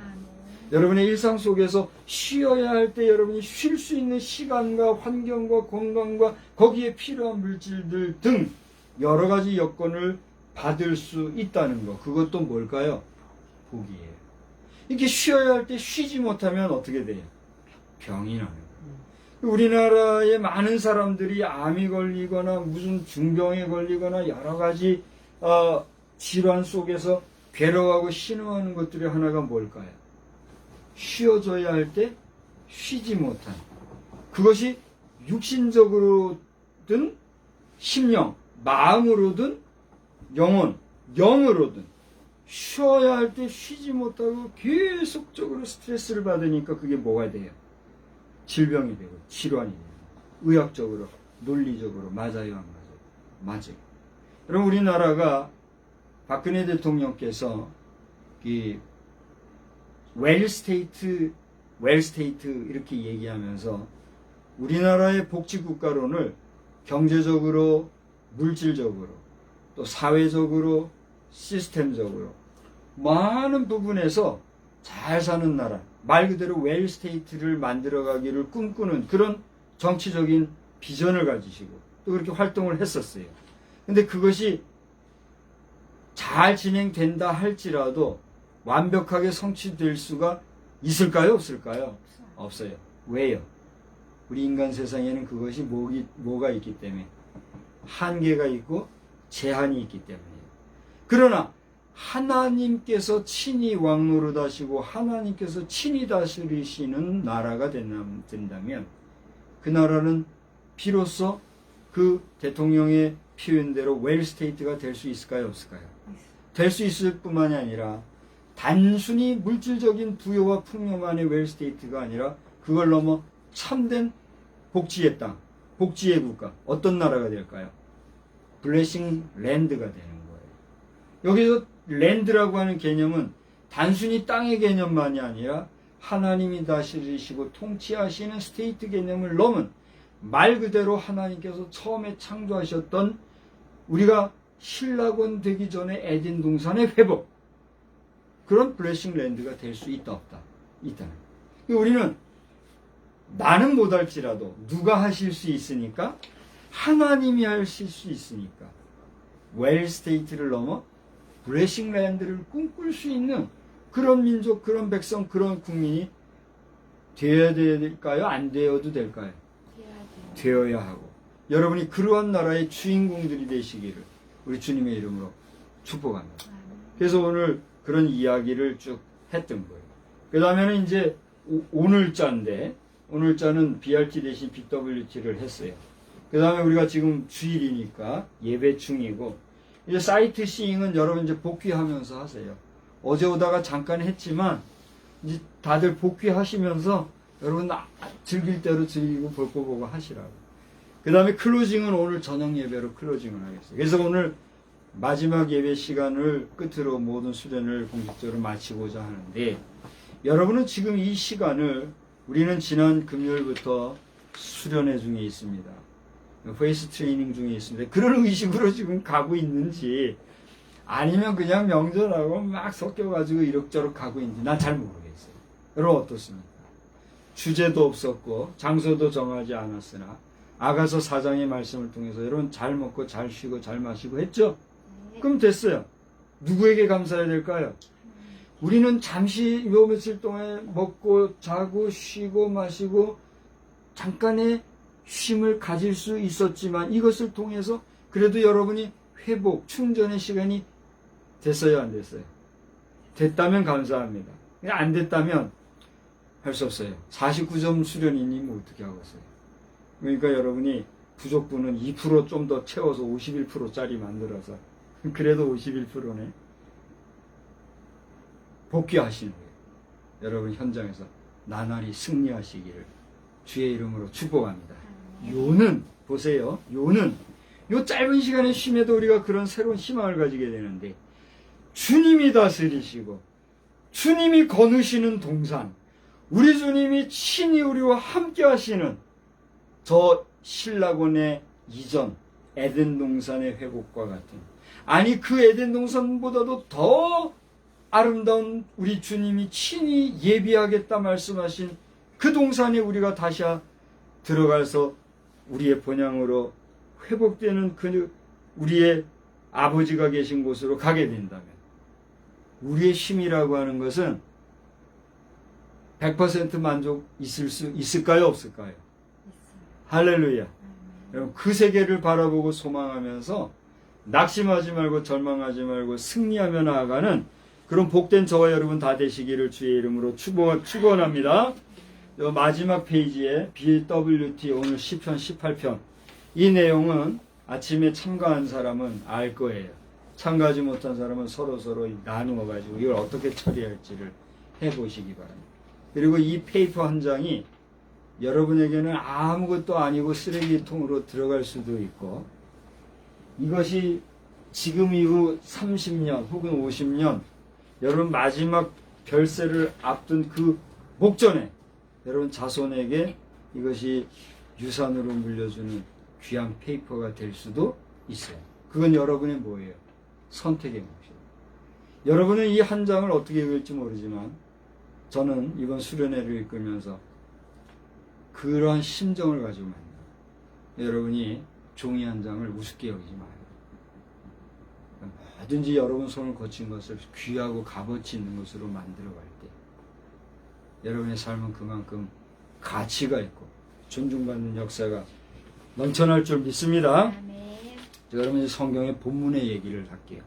[SPEAKER 1] 여러분의 일상 속에서 쉬어야 할 때 여러분이 쉴 수 있는 시간과 환경과 건강과 거기에 필요한 물질들 등 여러 가지 여건을 받을 수 있다는 것. 그것도 뭘까요? 복이에요. 이렇게 쉬어야 할 때 쉬지 못하면 어떻게 돼요? 병이 나는 거예요. 우리나라의 많은 사람들이 암이 걸리거나 무슨 중병에 걸리거나 여러 가지 질환 속에서 괴로워하고 신음하는 것들이 하나가 뭘까요? 쉬어져야 할 때 쉬지 못한, 그것이 육신적으로든 심령, 마음으로든 영혼, 영으로든 쉬어야 할 때 쉬지 못하고 계속적으로 스트레스를 받으니까 그게 뭐가 돼요? 질병이 되고 질환이 돼요. 의학적으로, 논리적으로 맞아요, 안 맞아요? 맞아요. 여러분 우리나라가 박근혜 대통령께서 이 웰스테이트 이렇게 얘기하면서 우리나라의 복지국가론을 경제적으로, 물질적으로, 또 사회적으로, 시스템적으로 많은 부분에서 잘 사는 나라, 말 그대로 웰스테이트를 만들어가기를 꿈꾸는 그런 정치적인 비전을 가지시고 또 그렇게 활동을 했었어요. 근데 그것이 잘 진행된다 할지라도 완벽하게 성취될 수가 있을까요? 없을까요? 없어요. 왜요? 우리 인간 세상에는 그것이 뭐가 있기 때문에 한계가 있고 제한이 있기 때문이에요. 그러나 하나님께서 친히 왕노릇하시고 하나님께서 친히 다스리시는 나라가 된다면 그 나라는 비로소 그 대통령의 표현대로 웰스테이트가 될 수 있을까요? 없을까요? 될 수 있을 뿐만이 아니라 단순히 물질적인 부여와 풍요만의 웰스테이트가 아니라 그걸 넘어 참된 복지의 땅, 복지의 국가, 어떤 나라가 될까요? 블레싱 랜드가 되는 거예요. 여기서 랜드라고 하는 개념은 단순히 땅의 개념만이 아니라 하나님이 다스리시고 통치하시는 스테이트 개념을 넘은 말 그대로 하나님께서 처음에 창조하셨던 우리가 신라곤 되기 전에 에덴 동산의 회복, 그런 블레싱 랜드가 될 수 있다 없다? 있다는 거예요. 우리는 나는 못할지라도 누가 하실 수 있으니까, 하나님이 하실 수 있으니까 웰스테이트를 넘어 블레싱 랜드를 꿈꿀 수 있는 그런 민족, 그런 백성, 그런 국민이 되어야 될까요? 안 되어도 될까요? 되어야 하고, 여러분이 그러한 나라의 주인공들이 되시기를 우리 주님의 이름으로 축복합니다. 그래서 오늘 그런 이야기를 쭉 했던 거예요. 그 다음에는 이제 오늘자인데, 오늘자는 BRT 대신 BWT를 했어요. 그 다음에 우리가 지금 주일이니까 예배 중이고, 이제 사이트 시잉은 여러분 이제 복귀하면서 하세요. 어제 오다가 잠깐 했지만 이제 다들 복귀하시면서 여러분 즐길 대로 즐기고 볼 거 보고 하시라고. 그 다음에 클로징은 오늘 저녁 예배로 클로징을 하겠어요. 그래서 오늘 마지막 예배 시간을 끝으로 모든 수련을 공식적으로 마치고자 하는데, 여러분은 지금 이 시간을, 우리는 지난 금요일부터 수련회 중에 있습니다. 페이스 트레이닝 중에 있습니다. 그런 의식으로 지금 가고 있는지 아니면 그냥 명절하고 막 섞여가지고 이럭저럭 가고 있는지 난 잘 모르겠어요. 여러분 어떻습니까? 주제도 없었고 장소도 정하지 않았으나 아가서 4장의 말씀을 통해서 여러분 잘 먹고 잘 쉬고 잘 마시고 했죠? 그럼 됐어요. 누구에게 감사해야 될까요? 우리는 잠시 요 며칠 동안 먹고 자고 쉬고 마시고 잠깐의 쉼을 가질 수 있었지만 이것을 통해서 그래도 여러분이 회복, 충전의 시간이 됐어요, 안 됐어요? 됐다면 감사합니다. 안 됐다면 할 수 없어요. 49점 수련이니 뭐 어떻게 하겠어요. 그러니까 여러분이 부족분은 2% 좀 더 채워서 51%짜리 만들어서 그래도 51%네. 복귀하시는 거예요. 여러분 현장에서 나날이 승리하시기를 주의 이름으로 축복합니다. 요는 보세요. 요는 요 짧은 시간의 쉼에도 우리가 그런 새로운 희망을 가지게 되는데 주님이 다스리시고 주님이 거느시는 동산, 우리 주님이 친히 우리와 함께 하시는 저 신라곤의 이전 에덴 동산의 회복과 같은, 아니 그 에덴 동산보다도 더 아름다운 우리 주님이 친히 예비하겠다 말씀하신 그 동산에 우리가 다시 들어가서 우리의 본향으로 회복되는 그 우리의 아버지가 계신 곳으로 가게 된다면 우리의 쉼이라고 하는 것은 100% 만족 있을까요? 없을까요? 할렐루야. 여러분 그 세계를 바라보고 소망하면서 낙심하지 말고 절망하지 말고 승리하며 나아가는 그런 복된 저와 여러분 다 되시기를 주의 이름으로 축원합니다. 마지막 페이지에 BWT 오늘 시편 18편, 이 내용은 아침에 참가한 사람은 알 거예요. 참가하지 못한 사람은 서로 나누어 가지고 이걸 어떻게 처리할지를 해보시기 바랍니다. 그리고 이 페이퍼 한 장이 여러분에게는 아무것도 아니고 쓰레기통으로 들어갈 수도 있고, 이것이 지금 이후 30년 혹은 50년 여러분 마지막 별세를 앞둔 그 목전에 여러분 자손에게 이것이 유산으로 물려주는 귀한 페이퍼가 될 수도 있어요. 그건 여러분의 뭐예요? 선택의 몫이에요. 여러분은 이 한 장을 어떻게 읽을지 모르지만 저는 이번 수련회를 읽으면서 그러한 심정을 가지고 만나요. 여러분이 종이 한 장을 우습게 여기지 마요. 뭐든지 여러분 손을 거친 것을 귀하고 값어치 있는 것으로 만들어갈 때 여러분의 삶은 그만큼 가치가 있고 존중받는 역사가 넘쳐날 줄 믿습니다. 여러분이 성경의 본문의 얘기를 할게요.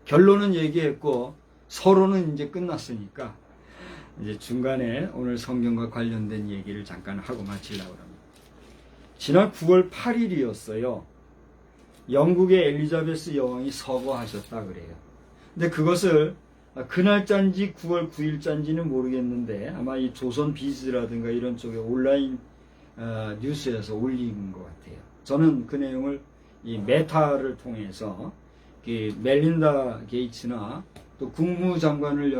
[SPEAKER 1] 결론은 얘기했고 서론은 이제 끝났으니까 이제 중간에 오늘 성경과 관련된 얘기를 잠깐 하고 마치려고 합니다. 지난 9월 8일이었어요. 영국의 엘리자베스 여왕이 서거하셨다 그래요. 근데 그것을 그날짜인지 9월 9일짜인지는 모르겠는데 아마 이 조선 비즈라든가 이런 쪽에 온라인 뉴스에서 올린 것 같아요. 저는 그 내용을 이 메타를 통해서 멜린다 게이츠나 또 국무장관을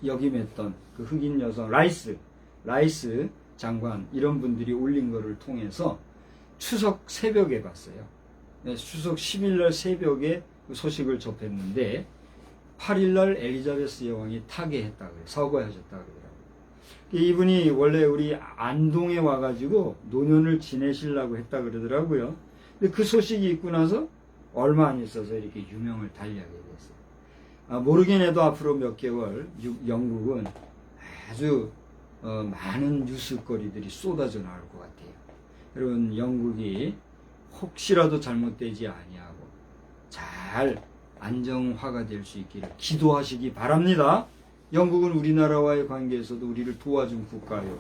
[SPEAKER 1] 역임했던 그 흑인 여성 라이스 장관 이런 분들이 올린 거를 통해서 추석 새벽에 봤어요. 추석 10일날 새벽에 그 소식을 접했는데 8일날 엘리자베스 여왕이 타계했다 그래요. 서거하셨다 그러더라고요. 이분이 원래 우리 안동에 와가지고 노년을 지내시려고 했다 그러더라고요. 근데 그 소식이 있고 나서 얼마 안 있어서 이렇게 유명을 달리하게 됐어요. 모르긴 해도 앞으로 몇 개월 영국은 아주 많은 뉴스거리들이 쏟아져 나올 것 같아요. 여러분 영국이 혹시라도 잘못되지 아니하고 잘 안정화가 될 수 있기를 기도하시기 바랍니다. 영국은 우리나라와의 관계에서도 우리를 도와준 국가요.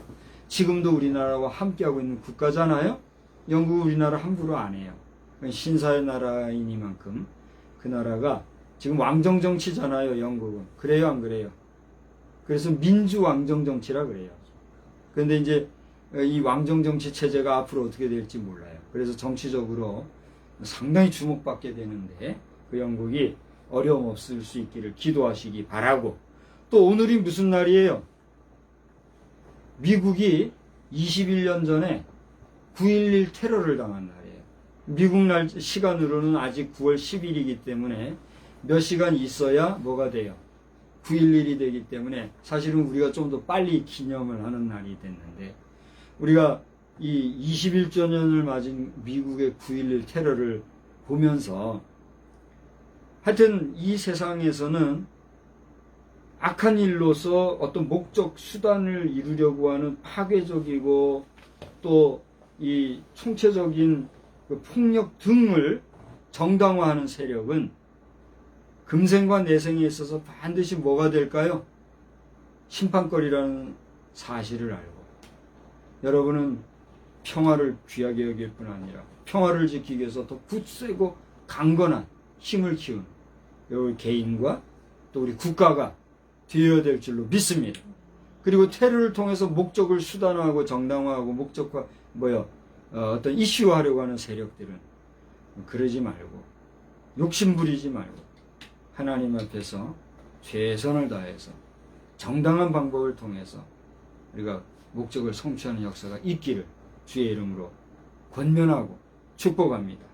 [SPEAKER 1] 지금도 우리나라와 함께하고 있는 국가잖아요. 영국은 우리나라 함부로 안 해요. 신사의 나라이니만큼 그 나라가 지금 왕정정치잖아요. 영국은. 그래요 안 그래요? 그래서 민주왕정정치라 그래요. 그런데 이제 이 왕정정치 체제가 앞으로 어떻게 될지 몰라요. 그래서 정치적으로 상당히 주목받게 되는데 그 영국이 어려움 없을 수 있기를 기도하시기 바라고, 또 오늘이 무슨 날이에요? 미국이 21년 전에 9.11 테러를 당한 날이에요. 미국 날 시간으로는 아직 9월 10일이기 때문에 몇 시간 있어야 뭐가 돼요? 9.11이 되기 때문에 사실은 우리가 좀 더 빨리 기념을 하는 날이 됐는데, 우리가 이 21주년을 맞은 미국의 9.11 테러를 보면서 하여튼 이 세상에서는 악한 일로서 어떤 목적 수단을 이루려고 하는 파괴적이고 또 이 총체적인 그 폭력 등을 정당화하는 세력은 금생과 내생에 있어서 반드시 뭐가 될까요? 심판거리라는 사실을 알고 여러분은 평화를 귀하게 여길 뿐 아니라 평화를 지키기 위해서 더 굳세고 강건한 힘을 키우는 우리 개인과 또 우리 국가가 되어야 될 줄로 믿습니다. 그리고 테러를 통해서 목적을 수단화하고 정당화하고 목적화 어떤 이슈화하려고 하는 세력들은 그러지 말고 욕심 부리지 말고 하나님 앞에서 최선을 다해서 정당한 방법을 통해서 우리가 목적을 성취하는 역사가 있기를 주의 이름으로 권면하고 축복합니다.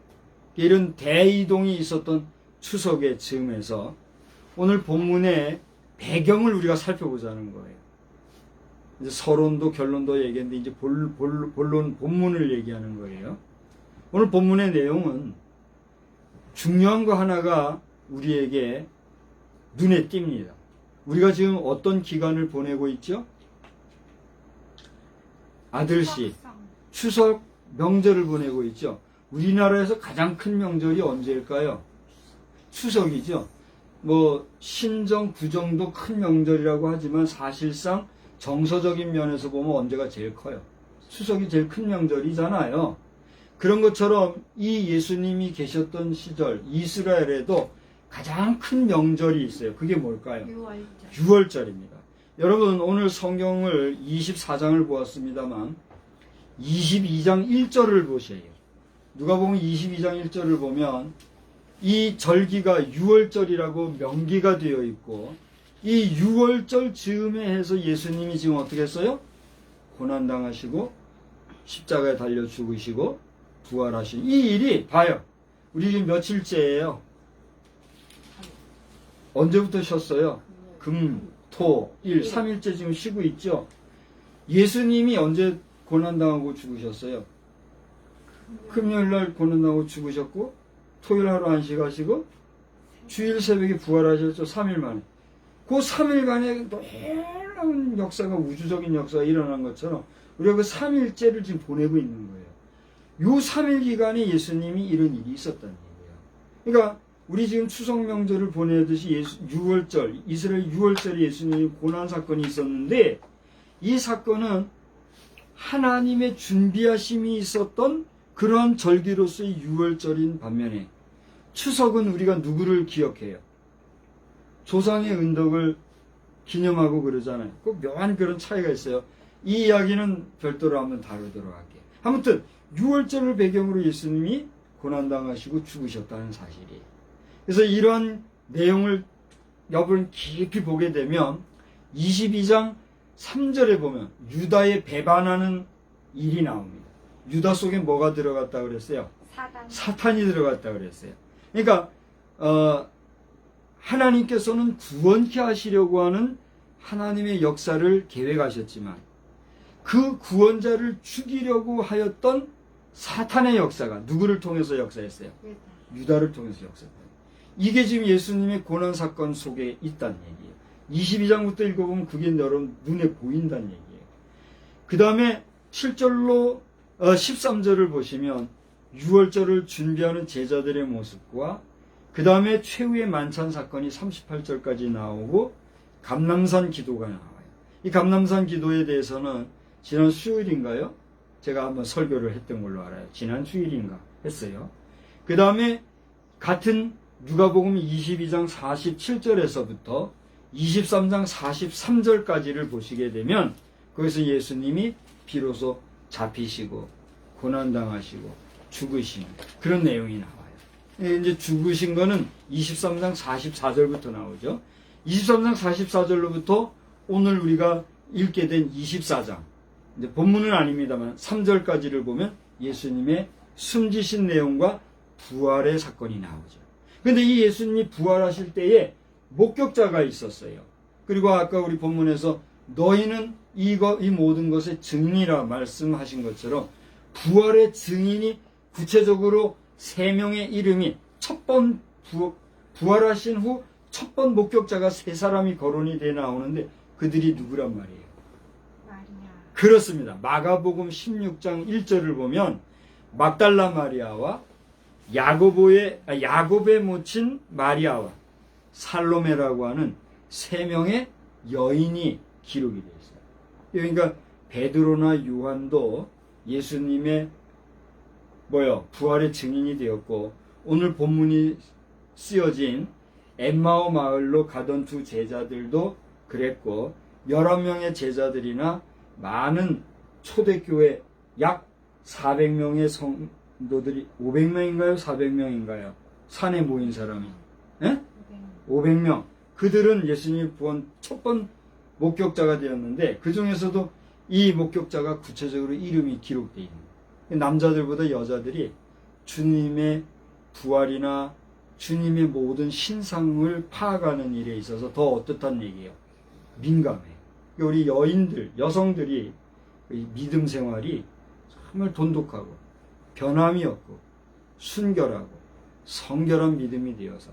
[SPEAKER 1] 이런 대이동이 있었던 추석의 즈음에서 오늘 본문의 배경을 우리가 살펴보자는 거예요. 이제 서론도 결론도 얘기했는데 이제 본문을 얘기하는 거예요. 오늘 본문의 내용은 중요한 거 하나가 우리에게 눈에 띕니다. 우리가 지금 어떤 기간을 보내고 있죠? 아들씨 추석 명절을 보내고 있죠. 우리나라에서 가장 큰 명절이 언제일까요? 추석이죠. 신정, 구정도 큰 명절이라고 하지만 사실상 정서적인 면에서 보면 언제가 제일 커요? 추석이 제일 큰 명절이잖아요. 그런 것처럼 이 예수님이 계셨던 시절 이스라엘에도 가장 큰 명절이 있어요. 그게 뭘까요? 6월절입니다. 여러분 오늘 성경을 24장을 보았습니다만 22장 1절을 보세요. 누가복음 22장 1절을 보면 이 절기가 6월절이라고 명기가 되어 있고 이 6월절 즈음에 해서 예수님이 지금 어떻게 했어요? 고난당하시고 십자가에 달려 죽으시고 부활하신 이 일이 봐요. 우리 지금 며칠째예요? 언제부터 쉬었어요? 금, 토, 일, 3일째 지금 쉬고 있죠? 예수님이 언제 고난당하고 죽으셨어요? 금요일날 고난당하고 죽으셨고 토요일 하루 안식하시고 주일 새벽에 부활하셨죠. 3일 만에. 그 3일간의 놀라운 역사가 우주적인 역사가 일어난 것처럼 우리가 그 3일째를 지금 보내고 있는 거예요. 요 3일 기간에 예수님이 이런 일이 있었다는 얘기예요. 그러니까 우리 지금 추석 명절을 보내듯이 6월절, 이스라엘 6월절에 예수님이 고난 사건이 있었는데 이 사건은 하나님의 준비하심이 있었던 그러한 절기로서의 6월절인 반면에 추석은 우리가 누구를 기억해요? 조상의 은덕을 기념하고 그러잖아요. 꼭 묘한 그런 차이가 있어요. 이 이야기는 별도로 한번 다루도록 할게요. 아무튼 6월절을 배경으로 예수님이 고난당하시고 죽으셨다는 사실이에요. 그래서 이러한 내용을 여러분 깊이 보게 되면 22장 3절에 보면 유다의 배반하는 일이 나옵니다. 유다 속에 뭐가 들어갔다 그랬어요? 사탄이 들어갔다 그랬어요. 그러니까 하나님께서는 구원케 하시려고 하는 하나님의 역사를 계획하셨지만 그 구원자를 죽이려고 하였던 사탄의 역사가 누구를 통해서 역사했어요? 유다를 통해서 역사했어요. 이게 지금 예수님의 고난사건 속에 있다는 얘기예요. 22장부터 읽어보면 그게 여러분 눈에 보인다는 얘기예요. 그 다음에 7절로 13절을 보시면 6월절을 준비하는 제자들의 모습과 그 다음에 최후의 만찬 사건이 38절까지 나오고 감람산 기도가 나와요. 이 감람산 기도에 대해서는 지난 수요일인가요? 제가 한번 설교를 했던 걸로 알아요. 지난 수요일인가 했어요. 그 다음에 같은 누가복음 22장 47절에서부터 23장 43절까지를 보시게 되면 거기서 예수님이 비로소 잡히시고 고난당하시고 죽으신 그런 내용이 나와요. 이제 죽으신 거는 23장 44절부터 나오죠. 23장 44절로부터 오늘 우리가 읽게 된 24장 이제 본문은 아닙니다만 3절까지를 보면 예수님의 숨지신 내용과 부활의 사건이 나오죠. 그런데 이 예수님이 부활하실 때에 목격자가 있었어요. 그리고 아까 우리 본문에서 너희는 이 모든 것의 증인이라 말씀하신 것처럼 부활의 증인이 구체적으로 3명의 이름이 부활하신 후 첫 번 목격자가 3사람이 거론이 돼 나오는데 그들이 누구란 말이에요? 그렇습니다. 마가복음 16장 1절을 보면 막달라 마리아와 야곱의 모친 마리아와 살로메라고 하는 3명의 여인이 기록이 되어 있어요. 그러니까 베드로나 요한도 예수님의 부활의 증인이 되었고, 오늘 본문이 쓰여진 엠마오 마을로 가던 두 제자들도 그랬고, 11명의 제자들이나 많은 초대교회 약 400명의 성도들이, 500명인가요? 400명인가요? 산에 모인 사람이. 500명. 그들은 예수님의 구원 첫 번 목격자가 되었는데, 그 중에서도 이 목격자가 구체적으로 이름이 기록되어 있는 거예요. 남자들보다 여자들이 주님의 부활이나 주님의 모든 신상을 파악하는 일에 있어서 더 어떻다는 얘기예요. 민감해요. 우리 여인들, 여성들이 믿음 생활이 정말 돈독하고 변함이 없고 순결하고 성결한 믿음이 되어서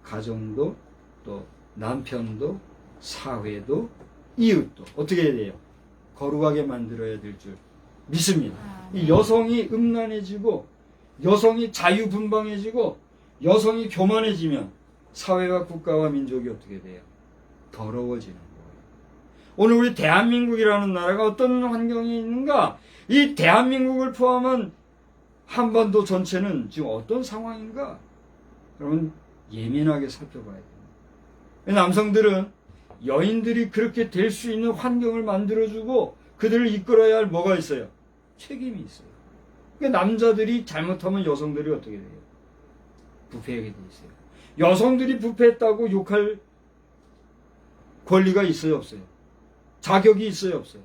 [SPEAKER 1] 가정도 또 남편도 사회도 이웃도 어떻게 해야 돼요? 거룩하게 만들어야 될 줄 믿습니다. 이 여성이 음란해지고 여성이 자유분방해지고 여성이 교만해지면 사회와 국가와 민족이 어떻게 돼요? 더러워지는 거예요. 오늘 우리 대한민국이라는 나라가 어떤 환경이 있는가? 이 대한민국을 포함한 한반도 전체는 지금 어떤 상황인가? 여러분 예민하게 살펴봐야 됩니다. 남성들은 여인들이 그렇게 될 수 있는 환경을 만들어주고 그들을 이끌어야 할 뭐가 있어요? 책임이 있어요. 그러니까 남자들이 잘못하면 여성들이 어떻게 돼요? 부패하게 돼 있어요. 여성들이 부패했다고 욕할 권리가 있어요, 없어요? 자격이 있어요, 없어요?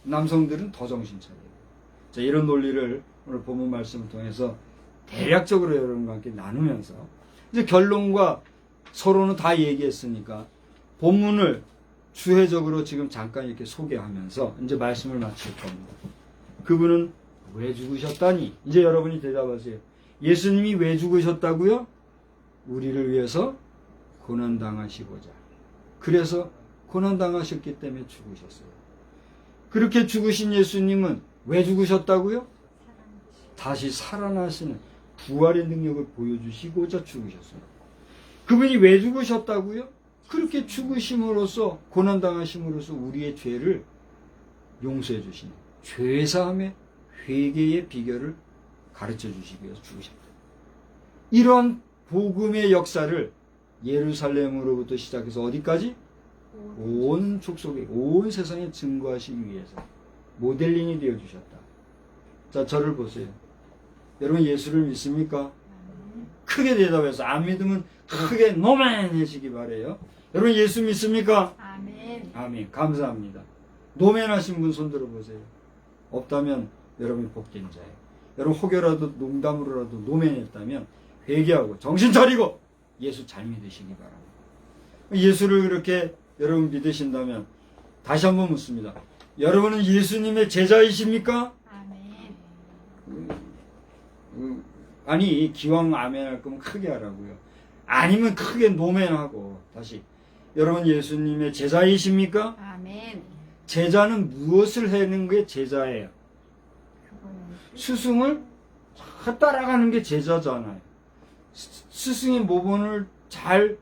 [SPEAKER 1] 남성들은 더 정신 차려요. 자, 이런 논리를 오늘 본문 말씀을 통해서 대략적으로 여러분과 함께 나누면서 이제 결론과 서로는 다 얘기했으니까 본문을 주회적으로 지금 잠깐 이렇게 소개하면서 이제 말씀을 마칠 겁니다. 그분은 왜 죽으셨다니? 이제 여러분이 대답하세요. 예수님이 왜 죽으셨다고요? 우리를 위해서 고난당하시고자. 그래서 고난당하셨기 때문에 죽으셨어요. 그렇게 죽으신 예수님은 왜 죽으셨다고요? 다시 살아나시는 부활의 능력을 보여주시고자 죽으셨어요. 그분이 왜 죽으셨다고요? 그렇게 죽으심으로써 고난당하심으로써 우리의 죄를 용서해 주시는 죄사함의 회개의 비결을 가르쳐 주시기 위해서 죽으셨다. 이런 복음의 역사를 예루살렘으로부터 시작해서 어디까지? 온 족속에, 온 세상에 증거하시기 위해서 모델링이 되어 주셨다. 자, 저를 보세요. 여러분 예수를 믿습니까? 크게 대답해서 안 믿으면 크게 노멘 해시기 바래요. 여러분 예수 믿습니까?
[SPEAKER 3] 아멘.
[SPEAKER 1] 아멘. 감사합니다. 노멘 하신 분 손 들어보세요. 없다면 여러분이 복된 자예요. 여러분 혹여라도 농담으로라도 노멘 했다면 회개하고 정신 차리고 예수 잘 믿으시기 바랍니다. 예수를 그렇게 여러분 믿으신다면 다시 한번 묻습니다. 여러분은 예수님의 제자이십니까?
[SPEAKER 3] 아멘.
[SPEAKER 1] 아니 기왕 아멘 할 거면 크게 하라고요. 아니면 크게 노멘하고 다시 여러분 예수님의 제자이십니까?
[SPEAKER 3] 아멘.
[SPEAKER 1] 제자는 무엇을 하는 게 제자예요? 스승을 따라가는 게 제자잖아요. 스승의 모본을 잘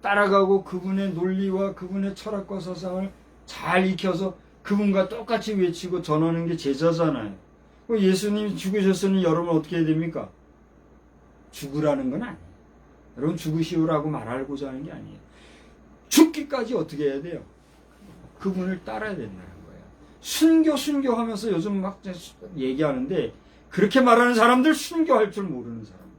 [SPEAKER 1] 따라가고 그분의 논리와 그분의 철학과 사상을 잘 익혀서 그분과 똑같이 외치고 전하는 게 제자잖아요. 예수님이 죽으셨으니 여러분 어떻게 해야 됩니까? 죽으라는 건 아니에요. 여러분 죽으시오라고 말하고자 하는 게 아니에요. 죽기까지 어떻게 해야 돼요? 그분을 따라야 된다는 거예요. 순교 하면서 요즘 막 얘기하는데 그렇게 말하는 사람들 순교할 줄 모르는 사람들.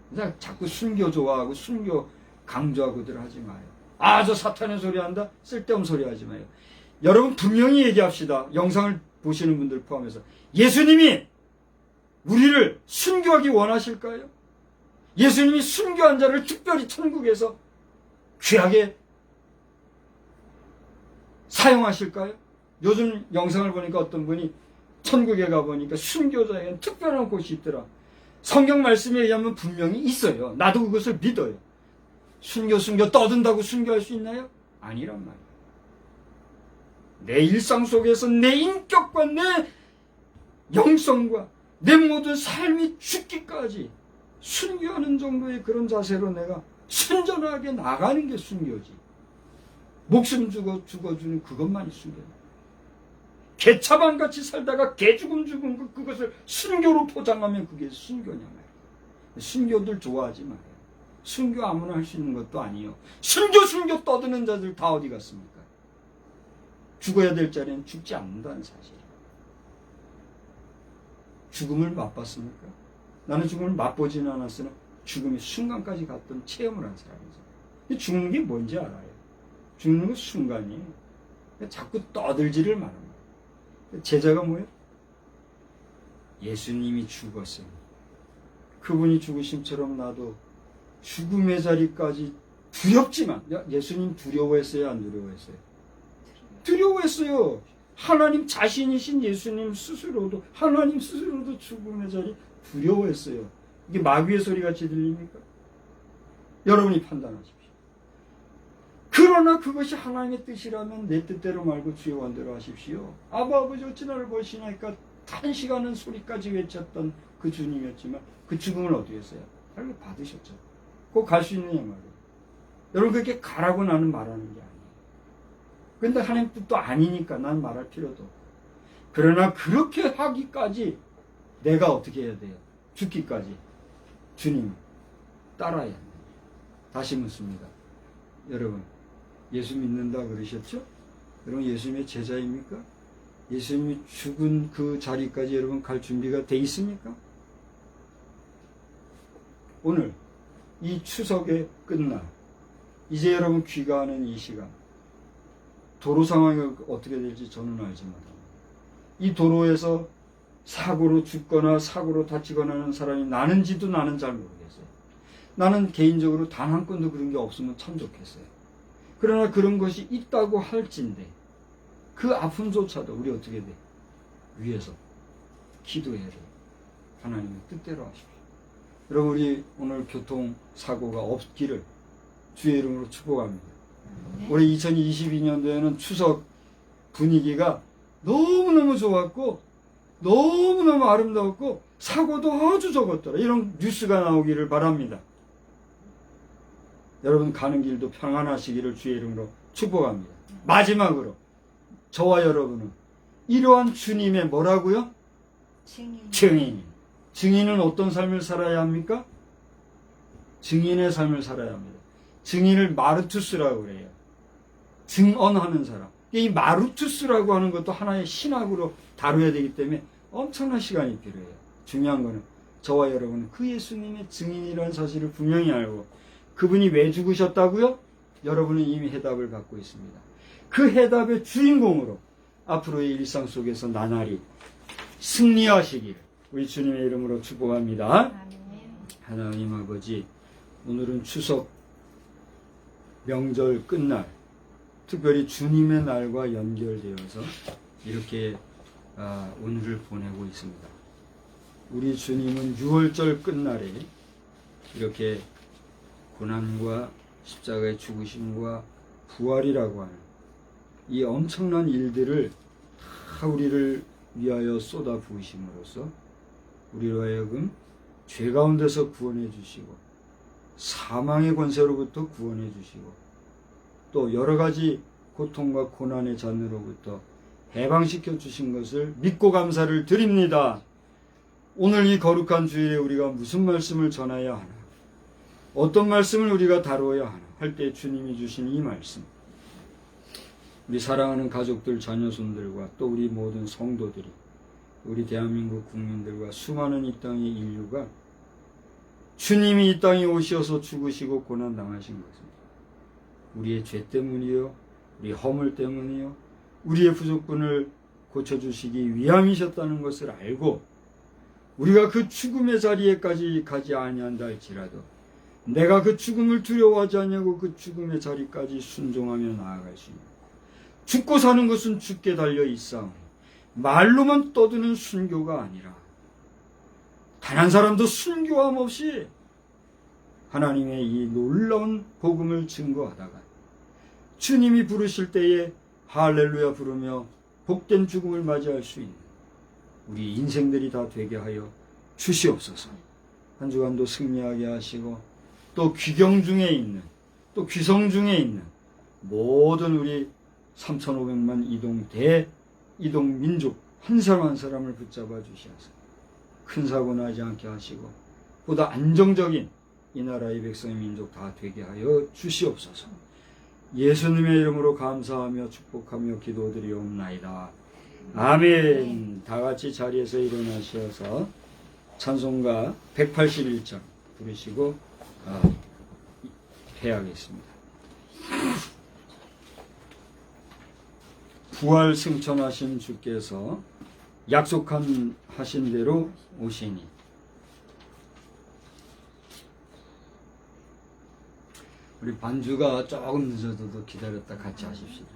[SPEAKER 1] 그냥 자꾸 순교 좋아하고 순교 강조하고들 하지 마요. 아, 저 사탄의 소리 한다? 쓸데없는 소리 하지 마요. 여러분 분명히 얘기합시다. 영상을 보시는 분들 포함해서. 예수님이 우리를 순교하기 원하실까요? 예수님이 순교한 자를 특별히 천국에서 귀하게 사용하실까요? 요즘 영상을 보니까 어떤 분이 천국에 가보니까 순교자에게는 특별한 곳이 있더라. 성경 말씀에 의하면 분명히 있어요. 나도 그것을 믿어요. 순교 떠든다고 순교할 수 있나요? 아니란 말이에요. 내 일상 속에서 내 인격과 내 영성과 내 모든 삶이 죽기까지 순교하는 정도의 그런 자세로 내가 순전하게 나가는 게 순교지. 목숨 죽어주는 그것만이 순교다. 개차반같이 살다가 개죽음 죽은 그것을 순교로 포장하면 그게 순교냐 말이야. 순교들 좋아하지 마요. 순교 아무나 할 수 있는 것도 아니에요. 순교 떠드는 자들 다 어디 갔습니까? 죽어야 될 자리는 죽지 않는다는 사실이에요. 죽음을 맛봤습니까? 나는 죽음을 맛보지는 않았으나 죽음의 순간까지 갔던 체험을 한 사람이죠. 죽는 게 뭔지 알아요. 죽는 건 순간이에요. 자꾸 떠들지를 말아요. 제자가 뭐예요? 예수님이 죽었어요. 그분이 죽으심처럼 나도 죽음의 자리까지 두렵지만, 예수님 두려워했어요? 안 두려워했어요? 두려워했어요. 하나님 자신이신 예수님 스스로도, 하나님 스스로도 죽음의 자리 두려워했어요. 이게 마귀의 소리같이 들립니까? 여러분이 판단하십시오. 그러나 그것이 하나님의 뜻이라면 내 뜻대로 말고 주의 원대로 하십시오. 아버지 어찌 나를 보시나이까 한 시간은 소리까지 외쳤던 그 주님이었지만 그 죽음을 어떻게 했어요? 하나님 받으셨죠. 꼭 갈 수 있느냐 말이에요. 여러분 그렇게 가라고 나는 말하는 게 아니에요. 근데 하나님 뜻도 아니니까 난 말할 필요도 없고. 그러나 그렇게 하기까지 내가 어떻게 해야 돼요? 죽기까지 주님 따라야 돼요. 다시 묻습니다. 여러분 예수 믿는다 그러셨죠? 여러분 예수님의 제자입니까? 예수님이 죽은 그 자리까지 여러분 갈 준비가 돼 있습니까? 오늘 이 추석의 끝날 이제 여러분 귀가하는 이 시간 도로 상황이 어떻게 될지 저는 알지 못합니다. 이 도로에서 사고로 죽거나 사고로 다치거나 하는 사람이 나는지도 나는 잘 모르겠어요. 나는 개인적으로 단 한 건도 그런 게 없으면 참 좋겠어요. 그러나 그런 것이 있다고 할진데 그 아픔조차도 우리 어떻게 돼? 위에서 기도해야 돼요. 하나님의 뜻대로 하십시오. 여러분 우리 오늘 교통사고가 없기를 주의 이름으로 축복합니다. 올해 2022년도에는 추석 분위기가 너무너무 좋았고 너무너무 아름다웠고 사고도 아주 적었더라. 이런 뉴스가 나오기를 바랍니다. 여러분 가는 길도 평안하시기를 주의 이름으로 축복합니다. 마지막으로 저와 여러분은 이러한 주님의 뭐라고요? 증인. 증인은 어떤 삶을 살아야 합니까? 증인의 삶을 살아야 합니다. 증인을 마르투스라고 그래요. 증언하는 사람. 이 마르투스라고 하는 것도 하나의 신학으로 다뤄야 되기 때문에 엄청난 시간이 필요해요. 중요한 거는 저와 여러분은 그 예수님의 증인이라는 사실을 분명히 알고 그분이 왜 죽으셨다고요? 여러분은 이미 해답을 갖고 있습니다. 그 해답의 주인공으로 앞으로의 일상 속에서 나날이 승리하시기를 우리 주님의 이름으로 축복합니다. 하나님 아버지, 오늘은 추석 명절 끝날 특별히 주님의 날과 연결되어서 이렇게 오늘을 보내고 있습니다. 우리 주님은 6월절 끝날에 이렇게 고난과 십자가의 죽으심과 부활이라고 하는 이 엄청난 일들을 다 우리를 위하여 쏟아 부으심으로써 우리로 하여금 죄 가운데서 구원해 주시고 사망의 권세로부터 구원해 주시고 또 여러 가지 고통과 고난의 잔으로부터 해방시켜 주신 것을 믿고 감사를 드립니다. 오늘 이 거룩한 주일에 우리가 무슨 말씀을 전해야 하나, 어떤 말씀을 우리가 다루어야 하나 할 때 주님이 주신 이 말씀, 우리 사랑하는 가족들, 자녀손들과 또 우리 모든 성도들이, 우리 대한민국 국민들과 수많은 이 땅의 인류가 주님이 이 땅에 오셔서 죽으시고 고난당하신 것은 우리의 죄 때문이요, 우리 허물 때문이요, 우리의 부족분을 고쳐주시기 위함이셨다는 것을 알고 우리가 그 죽음의 자리에까지 가지 아니한다 할지라도 내가 그 죽음을 두려워하지 않냐고 그 죽음의 자리까지 순종하며 나아갈 수 있는, 죽고 사는 것은 죽게 달려 있사오니 말로만 떠드는 순교가 아니라 단 한 사람도 순교함 없이 하나님의 이 놀라운 복음을 증거하다가 주님이 부르실 때에 할렐루야 부르며 복된 죽음을 맞이할 수 있는 우리 인생들이 다 되게 하여 주시옵소서. 한 주간도 승리하게 하시고 또 귀경 중에 있는, 또 귀성 중에 있는 모든 우리 3,500만 이동 민족 한 사람 한 사람을 붙잡아 주시옵소서. 큰 사고 나지 않게 하시고 보다 안정적인 이 나라의 백성의 민족 다 되게 하여 주시옵소서. 예수님의 이름으로 감사하며 축복하며 기도드리옵나이다. 아멘. 다 같이 자리에서 일어나셔서 찬송가 181장 부르시고 해야겠습니다. 부활 승천하신 주께서 하신 대로 오시니 우리 반주가 조금 늦어도 기다렸다 같이 하십시다.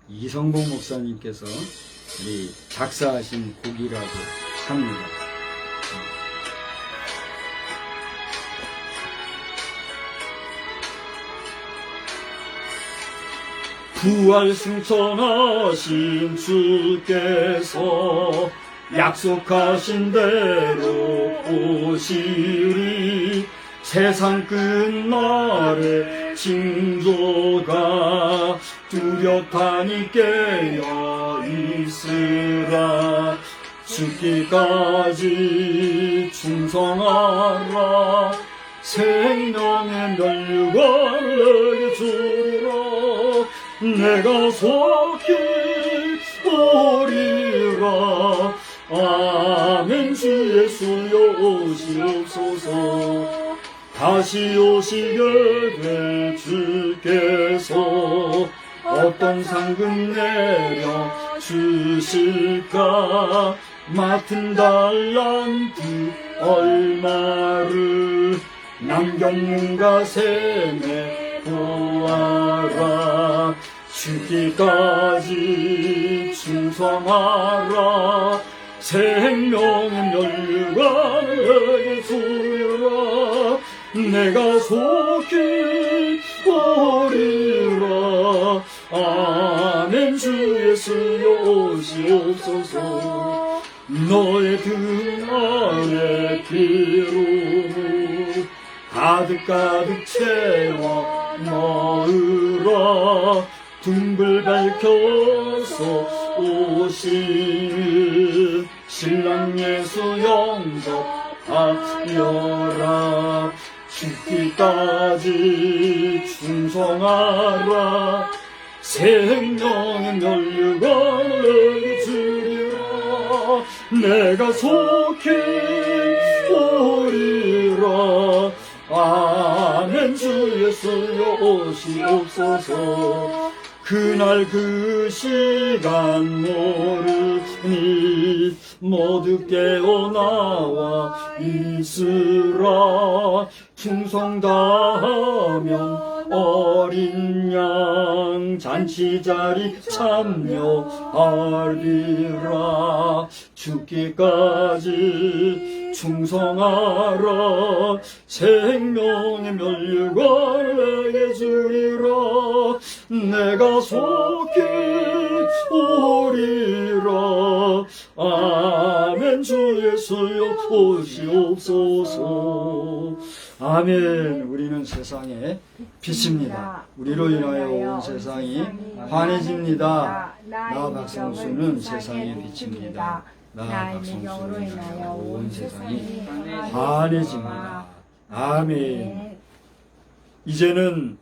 [SPEAKER 1] 이성봉 목사님께서 우리 작사하신 곡이라고 합니다.
[SPEAKER 2] 부활 승천하신 주께서 약속하신 대로 오시리. 세상 끝날에 징조가 뚜렷하니 깨어 있으라. 죽기까지 충성하라. 생명의 면류관을 내게 주리라. 내가 속히 오리라. 아멘. 주 예수여 오시옵소서. 다시 오시게 될 주께서 어떤 상금 내려 주실까. 맡은 달란트 얼마를 남겼는가 셈에 보아라. 죽기까지 충성하라. 생명의 면류관을 주리라. 내가 속히 오리라. 아멘. 주 예수여 오시옵소서. 너의 등 안에 피로 가득 채워 넣으라. 등불 밝혀서 오신 신랑 예수 영접하여라. 죽기까지 충성하라. 생명의 면류관을 주리라. 내가 속히 오리라. 아멘. 주 예수여 오시옵소서. 그날 그 시간 모르니 모두 깨어나와 있으라. 충성 다하면 어린 양 잔치자리 참여하리라. 죽기까지 충성하라. 생명의 면류관을 내게 주리라. 내가 속히 오리라. 아멘. 주 예수여 오시옵소서. 아멘. 우리는 세상의 빛입니다. 우리로 인하여 온 세상이 환해집니다. 나 박성수는 세상의 빛입니다. 나 박성수로 인하여 온 세상이 환해집니다. 아멘. 이제는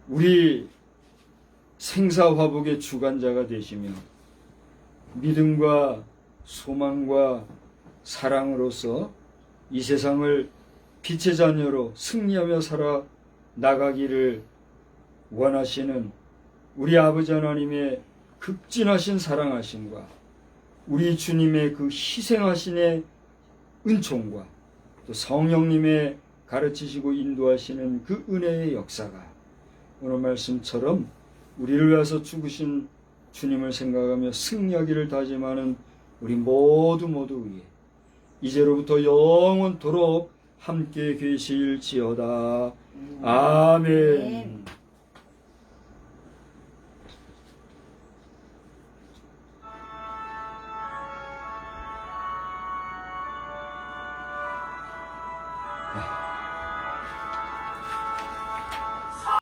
[SPEAKER 2] 우리 생사화복의 주관자가 되시며 믿음과 소망과 사랑으로서 이 세상을 빛의 자녀로 승리하며 살아 나가기를 원하시는 우리 아버지 하나님의 극진하신 사랑하심과 우리 주님의 그 희생하신의 은총과 또 성령님의 가르치시고 인도하시는 그 은혜의 역사가 오늘 말씀처럼 우리를 위해서 죽으신 주님을 생각하며 승리하기를 다짐하는 우리 모두 위에 이제로부터 영원토록 함께 계실지어다. 아멘.